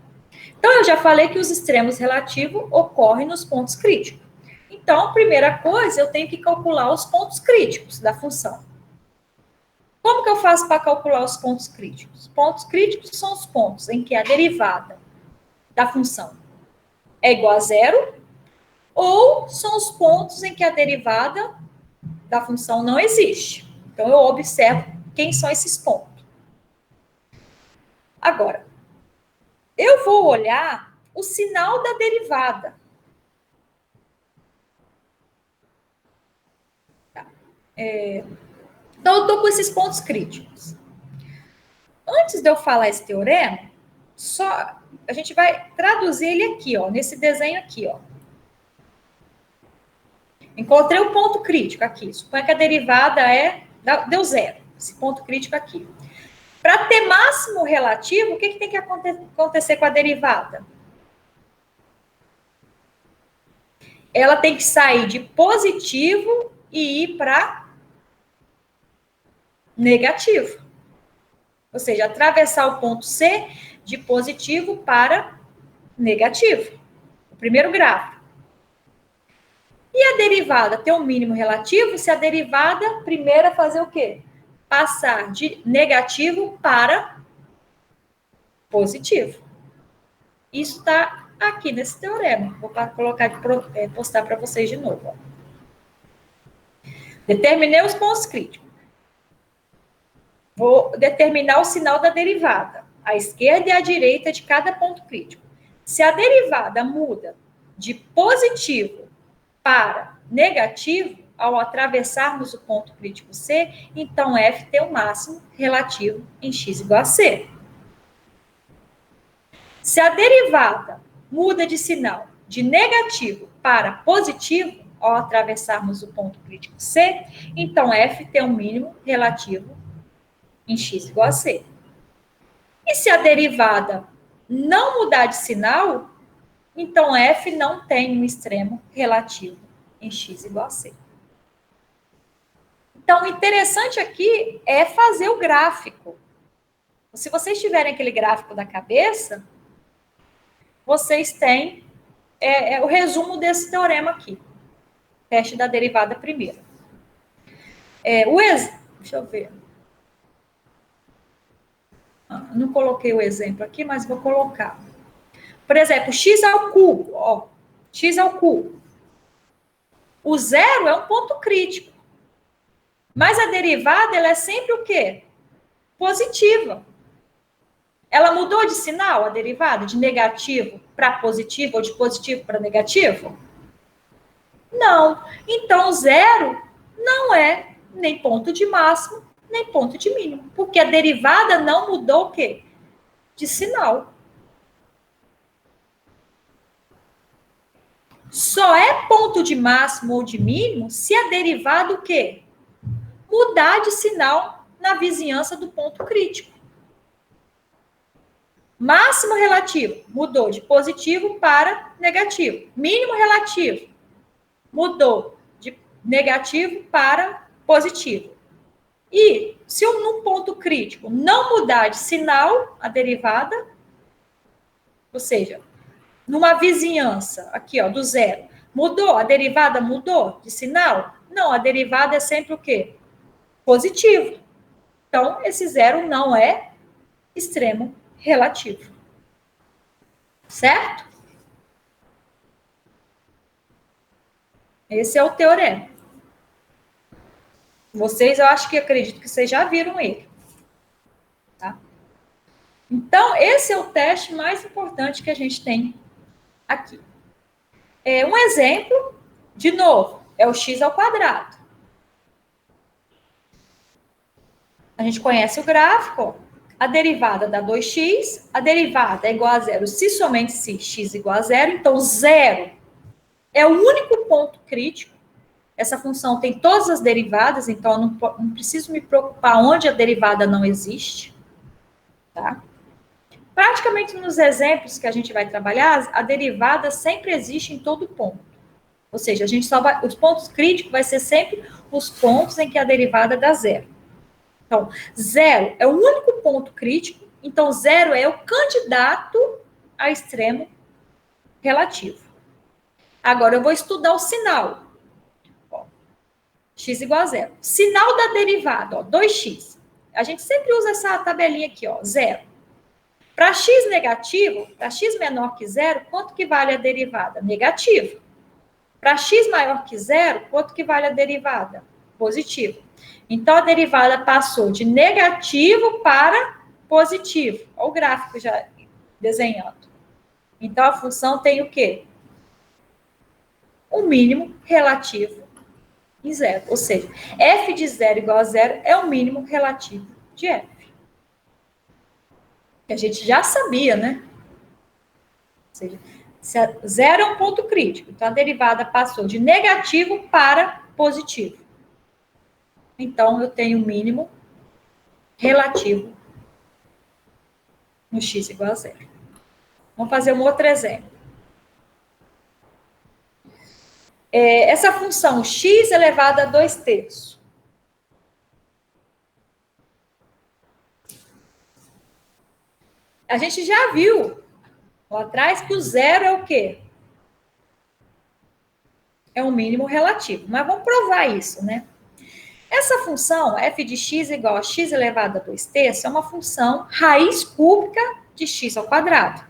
Então, eu já falei que os extremos relativos ocorrem nos pontos críticos. Então, primeira coisa, eu tenho que calcular os pontos críticos da função. Como que eu faço para calcular os pontos críticos? Os pontos críticos são os pontos em que a derivada da função é igual a zero, ou são os pontos em que a derivada da função não existe. Então, eu observo quem são esses pontos. Agora, eu vou olhar o sinal da derivada. Então, eu estou com esses pontos críticos. Antes de eu falar esse teorema, a gente vai traduzir ele aqui, ó, nesse desenho aqui, ó. Encontrei o ponto crítico aqui. Suponha que a derivada deu zero. Esse ponto crítico aqui. Para ter máximo relativo, o que tem que acontecer com a derivada? Ela tem que sair de positivo e ir para negativo. Ou seja, atravessar o ponto C de positivo para negativo. O primeiro gráfico. E a derivada tem um mínimo relativo se a derivada primeira fazer o quê? Passar de negativo para positivo. Isso está aqui nesse teorema. Vou colocar postar para vocês de novo. Ó. Determinei os pontos críticos. Vou determinar o sinal da derivada, à esquerda e à direita de cada ponto crítico. Se a derivada muda de positivo para negativo, ao atravessarmos o ponto crítico C, então f tem o máximo relativo em x igual a c. Se a derivada muda de sinal de negativo para positivo, ao atravessarmos o ponto crítico C, então f tem um mínimo relativo em x igual a c. E se a derivada não mudar de sinal, então f não tem um extremo relativo em x igual a c. Então, o interessante aqui é fazer o gráfico. Se vocês tiverem aquele gráfico da cabeça, vocês têm o resumo desse teorema aqui. Teste da derivada primeira. Deixa eu ver. Não coloquei o exemplo aqui, mas vou colocar. Por exemplo, x ao cubo. Ó, x ao cubo. O zero é um ponto crítico. Mas a derivada, ela é sempre o quê? Positiva. Ela mudou de sinal, a derivada, de negativo para positivo ou de positivo para negativo? Não. Então, zero não é nem ponto de máximo, nem ponto de mínimo. Porque a derivada não mudou o quê? De sinal. Só é ponto de máximo ou de mínimo se a derivada o quê? Mudar de sinal na vizinhança do ponto crítico. Máximo relativo mudou de positivo para negativo. Mínimo relativo mudou de negativo para positivo. E se num ponto crítico não mudar de sinal a derivada, ou seja, numa vizinhança aqui, ó, do zero, mudou, a derivada mudou de sinal? Não, a derivada é sempre o quê? Positivo. Então, esse zero não é extremo relativo. Certo? Esse é o teorema. Eu acredito que vocês já viram ele. Tá? Então, esse é o teste mais importante que a gente tem aqui. Um exemplo, de novo, é o x ao quadrado. A gente conhece o gráfico, a derivada dá 2x, a derivada é igual a zero se somente se x igual a zero, então zero é o único ponto crítico. Essa função tem todas as derivadas, então eu não preciso me preocupar onde a derivada não existe. Tá? Praticamente nos exemplos que a gente vai trabalhar, a derivada sempre existe em todo ponto. Ou seja, a gente os pontos críticos vai ser sempre os pontos em que a derivada dá zero. Então, zero é o único ponto crítico, então zero é o candidato a extremo relativo. Agora, eu vou estudar o sinal. Ó, x igual a zero. Sinal da derivada, ó, 2x. A gente sempre usa essa tabelinha aqui, ó, zero. Para x negativo, para x menor que zero, quanto que vale a derivada? Negativo. Para x maior que zero, quanto que vale a derivada? Positivo. Então, a derivada passou de negativo para positivo. Olha o gráfico já desenhando. Então, a função tem o quê? O mínimo relativo em zero. Ou seja, f de zero igual a zero é o mínimo relativo de f. Que a gente já sabia, né? Ou seja, zero é um ponto crítico. Então, a derivada passou de negativo para positivo. Então, eu tenho o mínimo relativo no x igual a zero. Vamos fazer um outro exemplo. Essa função x elevado a 2/3. A gente já viu lá atrás que o zero é o quê? É um mínimo relativo. Mas vamos provar isso, né? Essa função, f de x igual a x elevado a 2/3, é uma função raiz cúbica de x ao quadrado,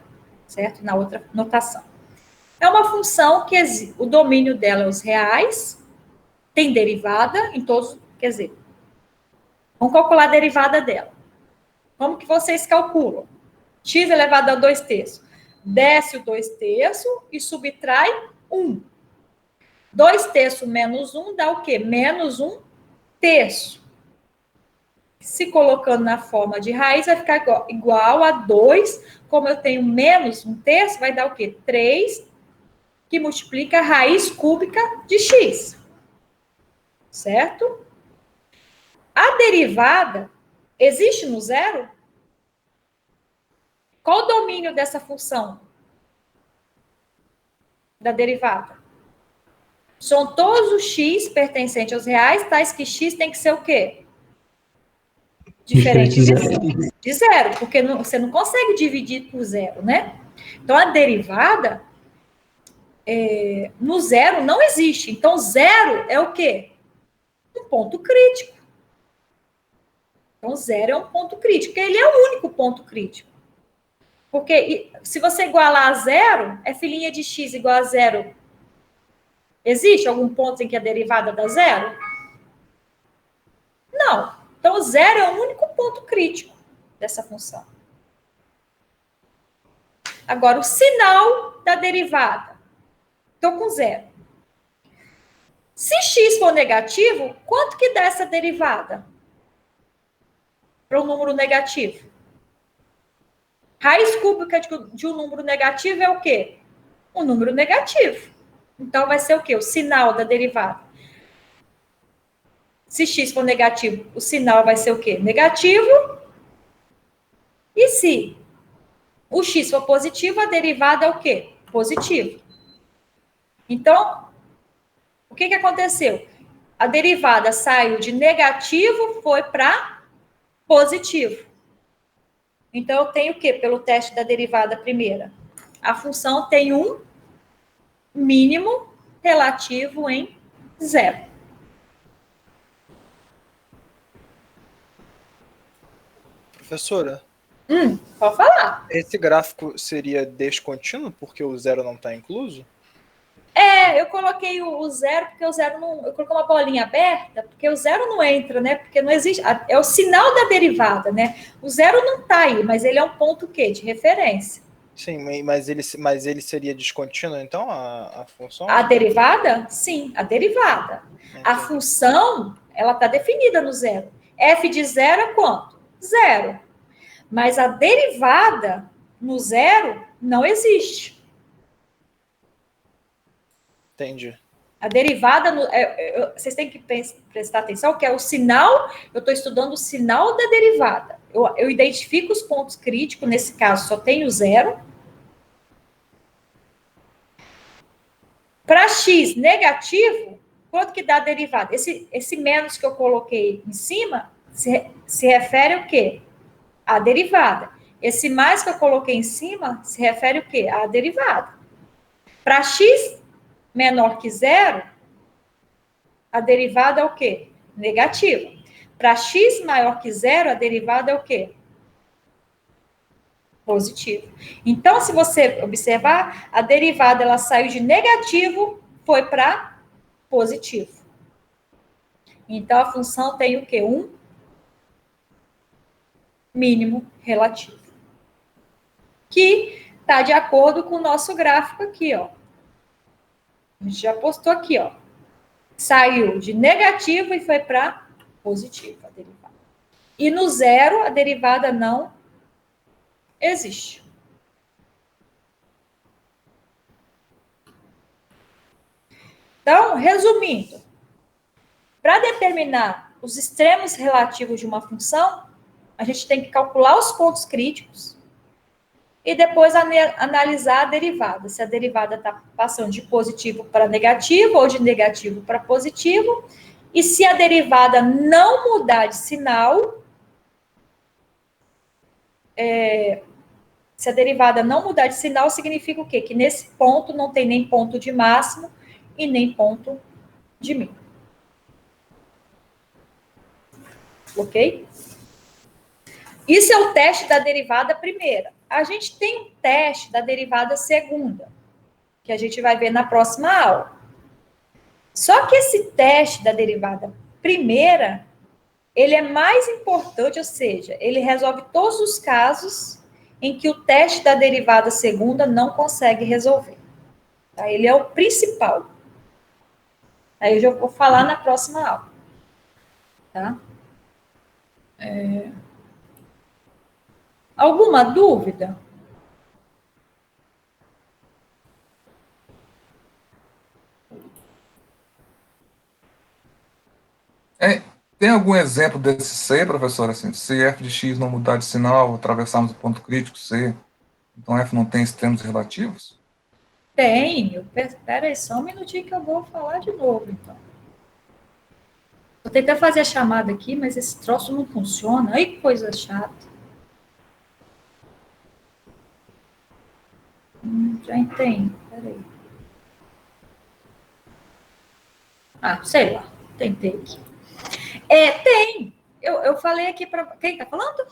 certo? Na outra notação. É uma função que o domínio dela é os reais, tem derivada em todos, quer dizer, vamos calcular a derivada dela. Como que vocês calculam? X elevado a 2/3. Desce o 2/3 e subtrai 1. 2/3 menos 1 dá o quê? Menos 1/3. Se colocando na forma de raiz, vai ficar igual a 2. Como eu tenho menos 1/3, vai dar o quê? 3, que multiplica a raiz cúbica de x. Certo? A derivada existe no zero? Qual o domínio dessa função? Da derivada? São todos os x pertencentes aos reais, tais que x tem que ser o quê? Diferente de zero, porque você não consegue dividir por zero, né? Então, a derivada no zero não existe. Então, zero é o quê? Um ponto crítico. Então, zero é um ponto crítico. Ele é o único ponto crítico. Porque se você igualar a zero, f' de x igual a zero, existe algum ponto em que a derivada dá zero? Não. Então, zero é o único ponto crítico dessa função. Agora, o sinal da derivada. Estou com zero. Se x for negativo, quanto que dá essa derivada? Para um número negativo. Raiz cúbica de um número negativo é o quê? Um número negativo. Então, vai ser o quê? O sinal da derivada. Se x for negativo, o sinal vai ser o quê? Negativo. E se o x for positivo, a derivada é o quê? Positivo. Então, o que aconteceu? A derivada saiu de negativo, foi para positivo. Então, eu tenho o quê? Pelo teste da derivada primeira. A função tem um mínimo relativo em zero. Professora, Pode falar. esse gráfico seria descontínuo porque o zero não está incluso? Eu coloquei o zero, porque o zero não... Eu coloquei uma bolinha aberta, porque o zero não entra, né? Porque não existe... É o sinal da derivada, né? O zero não está aí, mas ele é um ponto o quê? De referência. Sim, mas ele seria descontínuo, então, a função? A derivada? Sim, a derivada. A função, ela está definida no zero. F de zero é quanto? Zero. Mas a derivada no zero não existe. Entendi. A derivada, vocês têm que prestar atenção, que é o sinal, eu estou estudando o sinal da derivada. Eu identifico os pontos críticos, nesse caso só tem o zero. Para x negativo, quanto que dá a derivada? Esse menos que eu coloquei em cima, se refere ao quê? A derivada. Esse mais que eu coloquei em cima, se refere ao quê? A derivada. Para x menor que zero, a derivada é o quê? Negativa. Para x maior que zero, a derivada é o quê? Positivo. Então, se você observar, a derivada ela saiu de negativo, foi para positivo. Então, a função tem o quê? Um mínimo relativo. Que está de acordo com o nosso gráfico aqui, ó. A gente já postou aqui, ó. Saiu de negativo e foi para positivo a derivada. E no zero, a derivada não existe. Então, resumindo, para determinar os extremos relativos de uma função, a gente tem que calcular os pontos críticos, e depois analisar a derivada, se a derivada está passando de positivo para negativo ou de negativo para positivo, e se a derivada não mudar de sinal, se a derivada não mudar de sinal, significa o quê? Que nesse ponto não tem nem ponto de máximo e nem ponto de mínimo. Ok? Isso é o teste da derivada primeira. A gente tem um teste da derivada segunda, que a gente vai ver na próxima aula. Só que esse teste da derivada primeira, ele é mais importante, ou seja, ele resolve todos os casos em que o teste da derivada segunda não consegue resolver. Tá? Ele é o principal. Aí eu já vou falar na próxima aula. Tá? Alguma dúvida? Tem algum exemplo desse C, professor? Assim, se f de x não mudar de sinal, atravessarmos o ponto crítico C, então f não tem extremos relativos? Tenho. Espera aí só um minutinho que eu vou falar de novo, então. Vou tentar fazer a chamada aqui, mas esse troço não funciona. Ai, que coisa chata. Já entendo. Peraí. Sei lá. Tentei aqui. Tem. Eu falei aqui para... Quem está falando?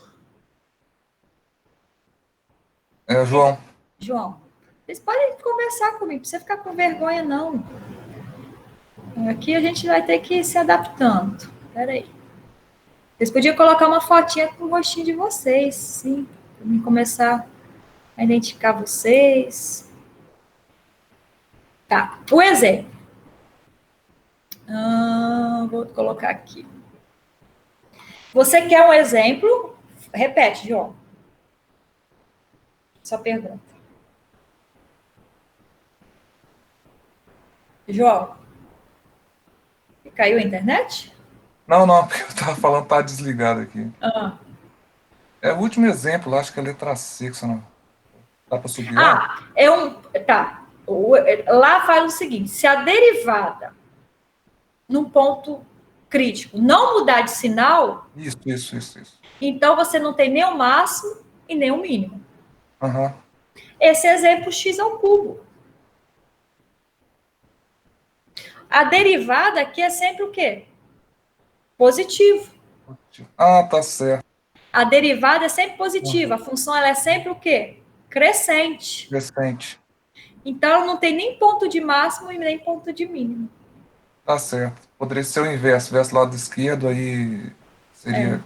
João. João. Vocês podem conversar comigo, não precisa ficar com vergonha, não. Aqui a gente vai ter que ir se adaptando. Peraí. Vocês podiam colocar uma fotinha com o rostinho de vocês, sim. Para mim começar a identificar vocês. Tá. O exemplo. Vou colocar aqui. Você quer um exemplo? Repete, João. Só pergunta. João. Caiu a internet? Não, porque eu estava falando, tá desligado aqui. Ah. O último exemplo, acho que é a letra C, que você não... Dá para subir lá? Tá. Lá fala o seguinte, se a derivada num ponto crítico não mudar de sinal... Isso. Então, você não tem nem o máximo e nem o mínimo. Uhum. Esse exemplo x ao cubo. A derivada aqui é sempre o quê? Positivo. Tá certo. A derivada é sempre positiva. A função ela é sempre o quê? Crescente. Crescente. Então, ela não tem nem ponto de máximo e nem ponto de mínimo. Tá certo. Poderia ser o inverso. Se tivesse lado esquerdo, aí seria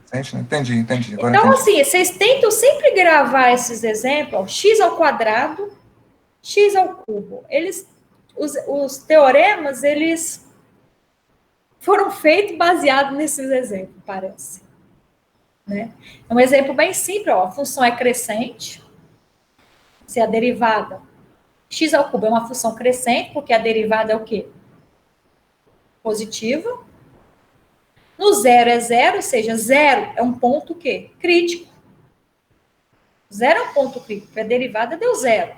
crescente, né? Entendi. Agora então, entendi. assim, vocês tentam sempre gravar esses exemplos, ó, x ao quadrado, x ao cubo. Os teoremas, eles foram feitos baseados nesses exemplos, parece. Né? É um exemplo bem simples, ó, a função é crescente, se a derivada x ao cubo é uma função crescente, porque a derivada é o quê? Positiva. No zero é zero, ou seja, zero é um ponto o quê? Crítico. Zero é um ponto crítico, porque a derivada deu zero.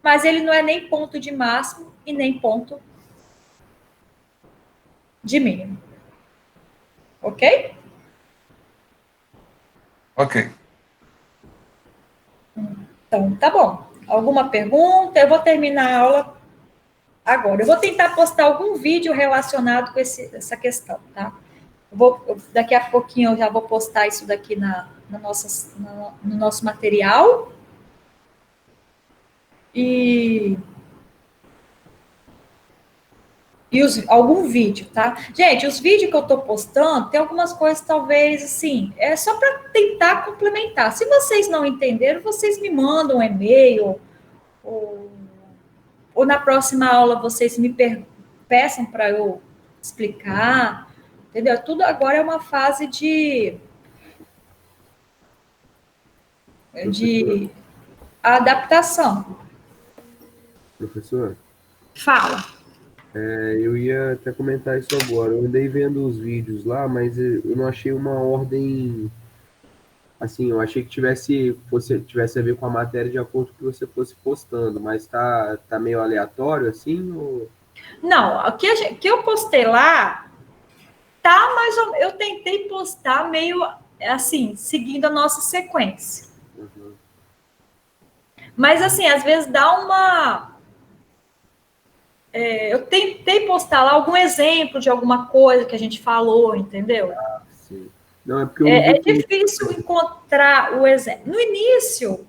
Mas ele não é nem ponto de máximo e nem ponto de mínimo. Ok? Ok. Então, tá bom. Alguma pergunta? Eu vou terminar a aula agora. Eu vou tentar postar algum vídeo relacionado com essa questão, tá? Daqui a pouquinho eu já vou postar isso daqui no nosso material. E algum vídeo, tá? Gente, os vídeos que eu tô postando, tem algumas coisas, talvez, assim, é só para tentar complementar. Se vocês não entenderam, vocês me mandam um e-mail, ou na próxima aula vocês me peçam para eu explicar, entendeu? Tudo agora é uma fase de adaptação. Professor? Fala. Eu ia até comentar isso agora. Eu andei vendo os vídeos lá, mas eu não achei uma ordem Assim, eu achei que tivesse a ver com a matéria de acordo com o que você fosse postando, mas tá meio aleatório, assim, ou... Não, o que eu postei lá, tá mais ou menos. Eu tentei postar meio assim, seguindo a nossa sequência. Uhum. Mas, assim, às vezes dá uma. Eu tentei postar lá algum exemplo de alguma coisa que a gente falou, entendeu? Sim. Não, é porque eu não É vi difícil encontrar o exemplo. No início,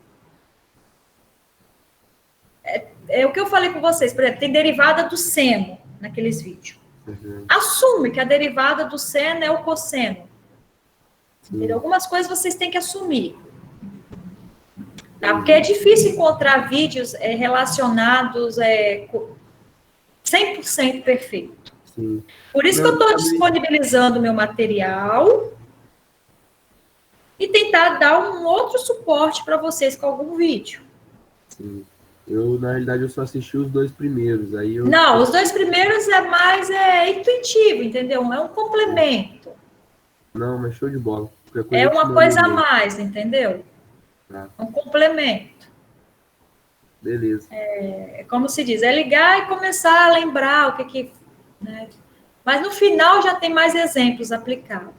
é o que eu falei com vocês, por exemplo, tem derivada do seno naqueles vídeos. Uhum. Assume que a derivada do seno é o cosseno. Sim. Algumas coisas vocês têm que assumir. Tá? Porque é difícil encontrar vídeos relacionados 100% perfeito. Sim. Por isso que eu estou disponibilizando o meu material e tentar dar um outro suporte para vocês com algum vídeo. Sim. Na realidade, eu só assisti os 2 primeiros. Aí eu... Não, os 2 primeiros é mais intuitivo, entendeu? É um complemento. Não, mas show de bola. É uma coisa a mais, entendeu? Tá. É um complemento. Beleza. Como se diz, é ligar e começar a lembrar o que né? Mas no final já tem mais exemplos aplicados.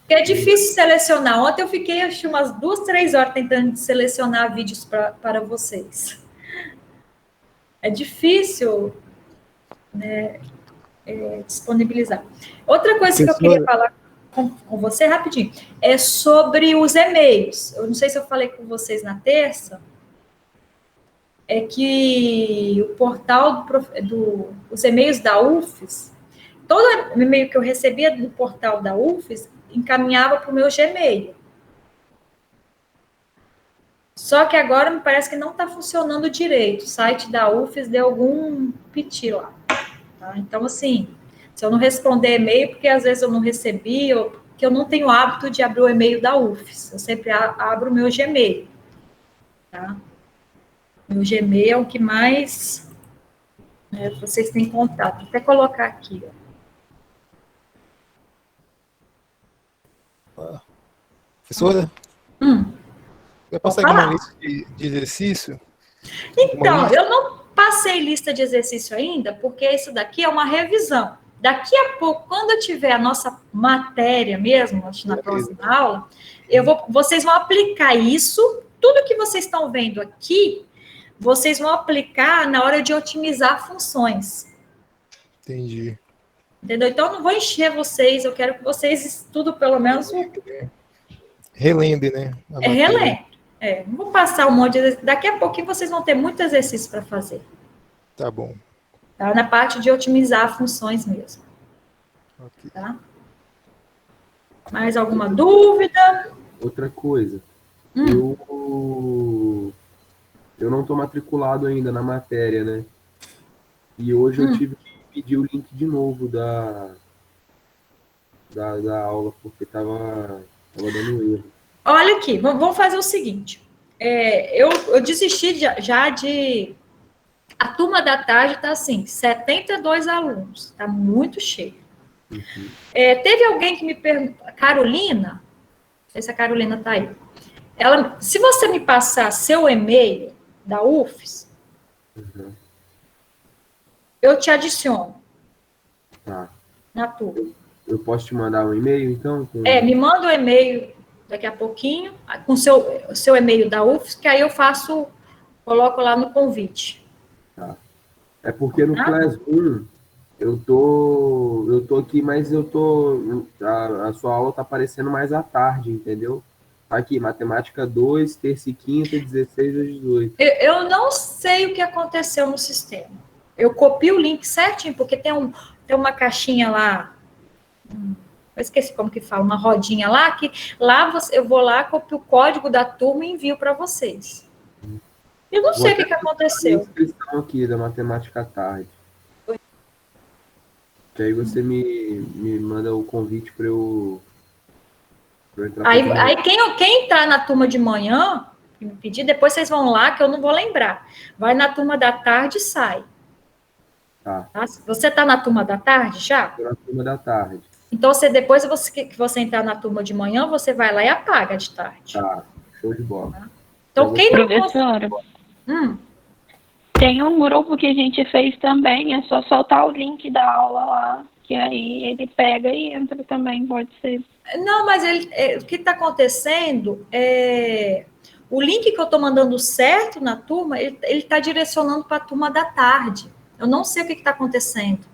Porque é difícil selecionar. Ontem eu fiquei, acho, umas 2, 3 horas tentando selecionar vídeos para vocês. É difícil, né, disponibilizar. Outra coisa que eu queria falar com você rapidinho é sobre os e-mails. Eu não sei se eu falei com vocês na terça, é que o portal os e-mails da UFES, todo e-mail que eu recebia do portal da UFES, encaminhava para o meu Gmail. Só que agora me parece que não está funcionando direito. O site da UFES deu algum piti lá. Tá? Então, assim, se eu não responder e-mail, porque às vezes eu não recebi, ou porque eu não tenho hábito de abrir o e-mail da UFES. Eu sempre abro o meu Gmail. Tá? Meu Gmail é o que mais vocês têm contato. Vou até colocar aqui, ó. Professora? Vai passar aqui uma lista de exercício? Então, eu não passei lista de exercício ainda, porque isso daqui é uma revisão. Daqui a pouco, quando eu tiver a nossa matéria mesmo, na próxima aula, vocês vão aplicar isso, tudo que vocês estão vendo aqui, vocês vão aplicar na hora de otimizar funções. Entendi. Entendeu? Então, eu não vou encher vocês, eu quero que vocês estudem pelo menos... Relembre, né? Relembre. Não vou passar um monte de exercício. Daqui a pouquinho vocês vão ter muito exercício para fazer. Tá bom. Tá? Na parte de otimizar funções mesmo. Okay. Tá? Mais alguma dúvida? Outra coisa. Eu não estou matriculado ainda na matéria, né? E hoje eu tive que pedir o link de novo da aula, porque tava dando erro. Olha aqui, vamos fazer o seguinte. Eu desisti já de... A turma da tarde está assim, 72 alunos. Está muito cheio. Uhum. Teve alguém que me perguntou... Carolina? Não sei se a Carolina está aí. Se você me passar seu e-mail da UFES, eu te adiciono. Tá. Na turma. Eu posso te mandar um e-mail, então? Me manda o e-mail daqui a pouquinho, com o seu e-mail da UFES, que aí eu coloco lá no convite. Tá. É porque no Classroom eu tô aqui, mas a sua aula tá aparecendo mais à tarde, entendeu? Aqui, Matemática 2, terça e quinta, 16 às 18. Eu não sei o que aconteceu no sistema. Eu copio o link certinho, porque tem uma caixinha lá, eu esqueci como que fala, uma rodinha lá, que lá eu vou lá, copio o código da turma e envio para vocês. Eu não sei o que aconteceu. A inscrição aqui da Matemática à tarde. Que aí você me manda o convite para eu entrar. Aí quem entrar na turma de manhã, que me pedir, depois vocês vão lá, que eu não vou lembrar. Vai na turma da tarde e sai. Tá. Você está na turma da tarde já? Estou na turma da tarde. Então, depois que você entrar na turma de manhã, você vai lá e apaga de tarde. Tá, show de bola. Então, quem não Professora, Hum. tem um grupo que a gente fez também, é só soltar o link da aula lá, que aí ele pega e entra também, pode ser. Não, mas o que está acontecendo é o link que eu estou mandando certo na turma, ele está direcionando para a turma da tarde. Eu não sei o que está acontecendo.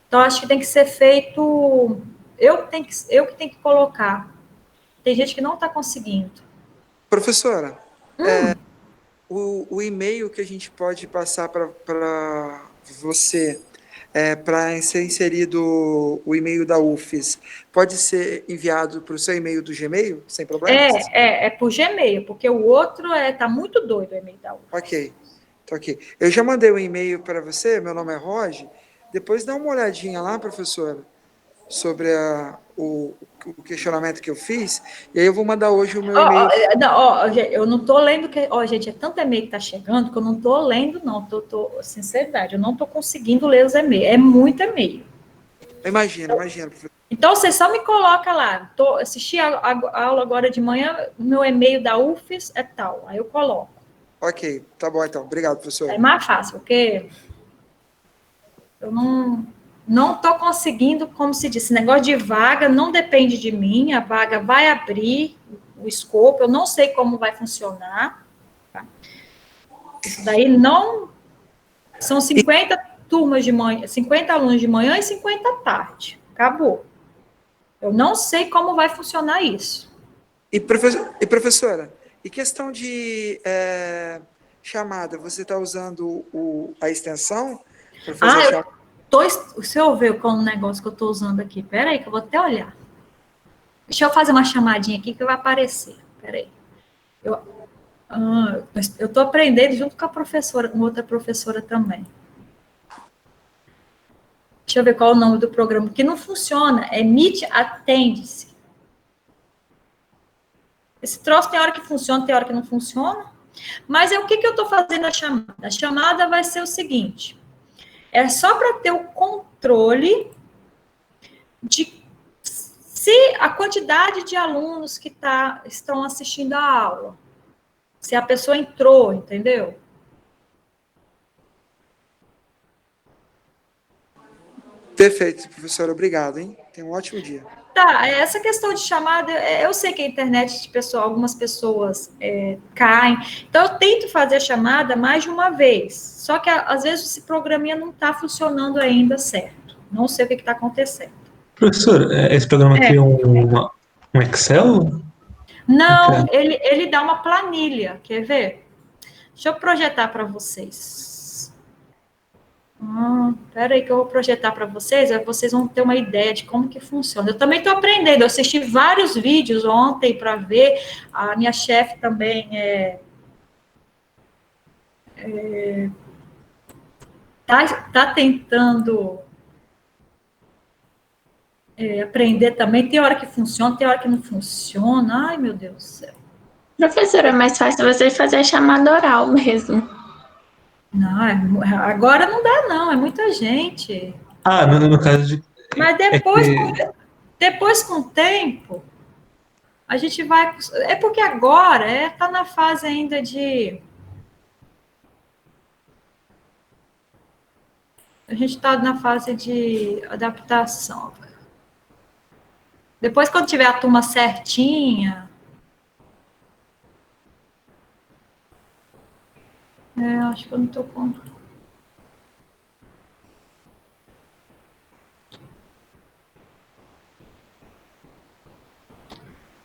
Então, acho que tem que ser feito. Eu que tenho que colocar. Tem gente que não está conseguindo. Professora, o e-mail que a gente pode passar para você para ser inserido o e-mail da UFES, pode ser enviado para o seu e-mail do Gmail, sem problemas? É por Gmail, porque o outro tá muito doido, o e-mail da UFES. Ok, tá ok. Eu já mandei um e-mail para você, meu nome é Roger. Depois dá uma olhadinha lá, professora, sobre o questionamento que eu fiz, e aí eu vou mandar hoje o meu e-mail. Eu não tô lendo, gente, é tanto e-mail que tá chegando que eu não tô lendo, não, sinceridade, eu não tô conseguindo ler os e-mails, é muito e-mail. Imagina, professora. Então, você só me coloca lá, assisti a aula agora de manhã, meu e-mail da UFES é tal, aí eu coloco. Ok, tá bom então, obrigado, professor. É mais fácil, porque eu não estou conseguindo, como se diz, esse negócio de vaga não depende de mim, a vaga vai abrir o escopo, eu não sei como vai funcionar. Tá? Isso daí não... São 50 turmas de manhã, 50 alunos de manhã e 50 à tarde. Acabou. Eu não sei como vai funcionar isso. E professora, e questão de chamada, você está usando a extensão para fazer a chamada? Deixa eu ver qual negócio que eu estou usando aqui. Espera aí, que eu vou até olhar. Deixa eu fazer uma chamadinha aqui que vai aparecer. Espera aí. Eu estou aprendendo junto com a professora, com outra professora também. Deixa eu ver qual é o nome do programa. Que não funciona, é Meet Attende-se. Esse troço tem hora que funciona, tem hora que não funciona. Mas o que eu estou fazendo a chamada? A chamada vai ser o seguinte. É só para ter o controle de se a quantidade de alunos que estão assistindo a aula. Se a pessoa entrou, entendeu? Perfeito, professora, obrigado, hein? Tenha um ótimo dia. Tá, essa questão de chamada, eu sei que a internet, algumas pessoas caem, então eu tento fazer a chamada mais de uma vez, só que às vezes esse programinha não está funcionando ainda certo, não sei o que está acontecendo. Professor, esse programa aqui é um Excel? Não, ele dá uma planilha, quer ver? Deixa eu projetar para vocês. Espera aí que eu vou projetar para vocês, aí vocês vão ter uma ideia de como que funciona. Eu também estou aprendendo, eu assisti vários vídeos ontem para ver, a minha chefe também tá tentando aprender também, tem hora que funciona, tem hora que não funciona, ai meu Deus do céu. Professora, é mais fácil você fazer a chamada oral mesmo. Não, agora não dá não, é muita gente. No caso de... Mas depois com o tempo, a gente vai... É porque agora está na fase ainda de... A gente está na fase de adaptação. Depois, quando tiver a turma certinha... acho que eu não estou com...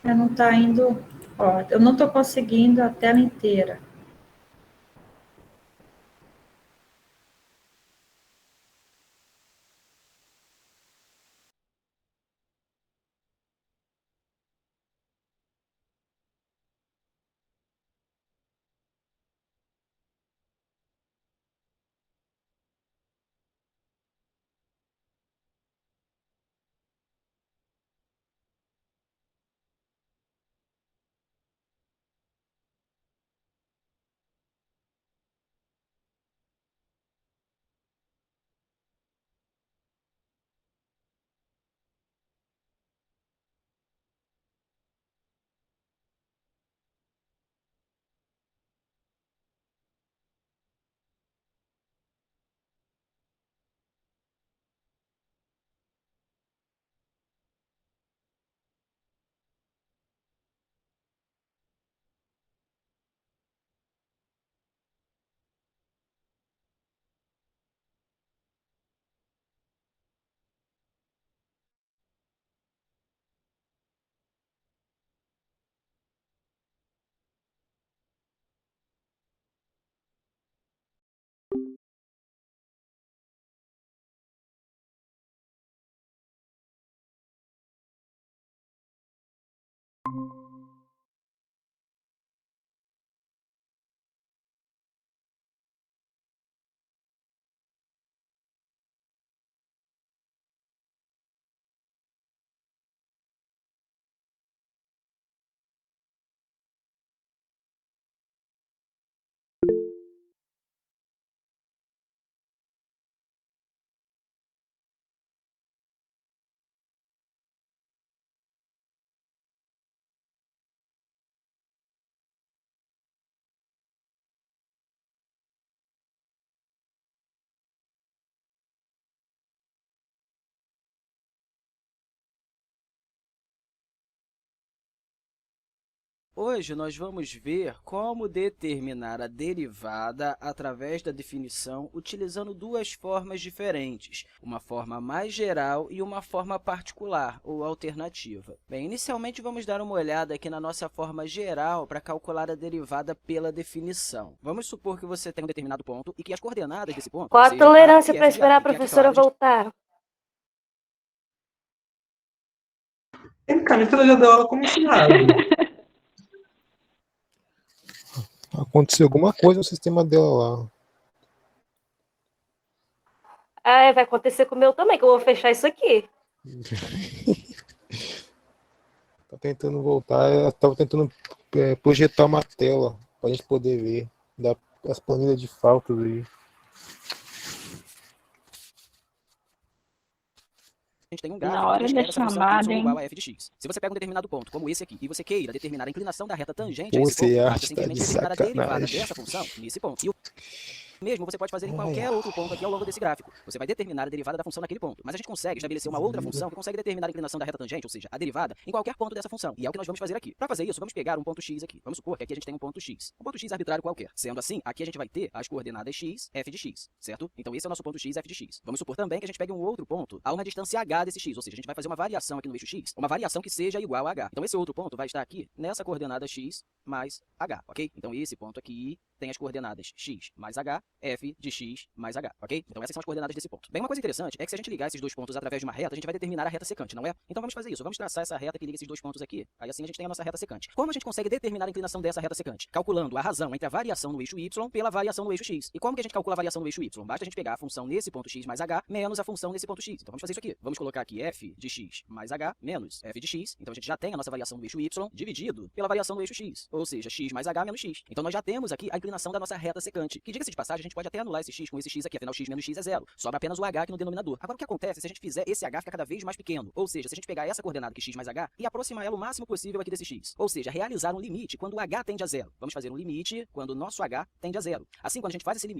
não está indo... Ó, eu não estou conseguindo a tela inteira. Hoje nós vamos ver como determinar a derivada através da definição utilizando duas formas diferentes, uma forma mais geral e uma forma particular ou alternativa. Bem, inicialmente vamos dar uma olhada aqui na nossa forma geral para calcular a derivada pela definição. Vamos supor que você tem um determinado ponto e que as coordenadas desse ponto... Qual a tolerância para esperar a professora voltar? Tecnicamente ela já deu aula como se nada. Aconteceu alguma coisa no sistema dela lá. Ah, vai acontecer com o meu também, que eu vou fechar isso aqui. Tá tentando voltar, ela tava tentando projetar uma tela pra gente poder ver as planilhas de faltas aí. A gente tem um Na gráfico hora que da descreve essa função chamada, y igual hein? a f de x. Se você pega um determinado ponto, como esse aqui, e você queira determinar a inclinação da reta tangente a Pô, esse ponto, você basta acha que tá simplesmente de determinar a derivada sacanagem. dessa função nesse ponto. E o mesmo você pode fazer em qualquer outro ponto aqui ao longo desse gráfico. Você vai determinar a derivada da função naquele ponto. Mas a gente consegue estabelecer uma outra função que consegue determinar a inclinação da reta tangente, ou seja, a derivada, em qualquer ponto dessa função. E é o que nós vamos fazer aqui. Para fazer isso, vamos pegar um ponto x aqui. Vamos supor que aqui a gente tem um ponto x. Um ponto x arbitrário qualquer. Sendo assim, aqui a gente vai ter as coordenadas x, f de x, certo? Então esse é o nosso ponto x, f de x. Vamos supor também que a gente pegue um outro ponto a uma distância h desse x, ou seja, a gente vai fazer uma variação aqui no eixo x, uma variação que seja igual a h. Então esse outro ponto vai estar aqui nessa coordenada x mais h, ok? Então esse ponto aqui tem as coordenadas x mais h, f de x mais h, ok? Então essas são as coordenadas desse ponto. Bem, uma coisa interessante é que se a gente ligar esses dois pontos através de uma reta, a gente vai determinar a reta secante, não é? Então vamos fazer isso, vamos traçar essa reta que liga esses dois pontos aqui, aí assim a gente tem a nossa reta secante. Como a gente consegue determinar a inclinação dessa reta secante? Calculando a razão entre a variação no eixo y pela variação no eixo x. E como que a gente calcula a variação no eixo y? Basta a gente pegar a função nesse ponto x mais h menos a função nesse ponto x. Então vamos fazer isso aqui. Vamos colocar aqui f de x mais h menos f de x. Então a gente já tem a nossa variação do eixo y dividido pela variação do eixo x, ou seja, x mais h menos x. Então nós já temos aqui a inclinação da nossa reta secante, que diga-se de passagem, a gente pode até anular esse x com esse x aqui, afinal x menos x é zero. Sobra apenas o h aqui no denominador. Agora o que acontece se a gente fizer esse h ficar cada vez mais pequeno? Ou seja, se a gente pegar essa coordenada aqui x mais h e aproximar ela o máximo possível aqui desse x. Ou seja, realizar um limite quando o h tende a zero. Vamos fazer um limite quando o nosso h tende a zero. Assim, quando a gente faz esse limite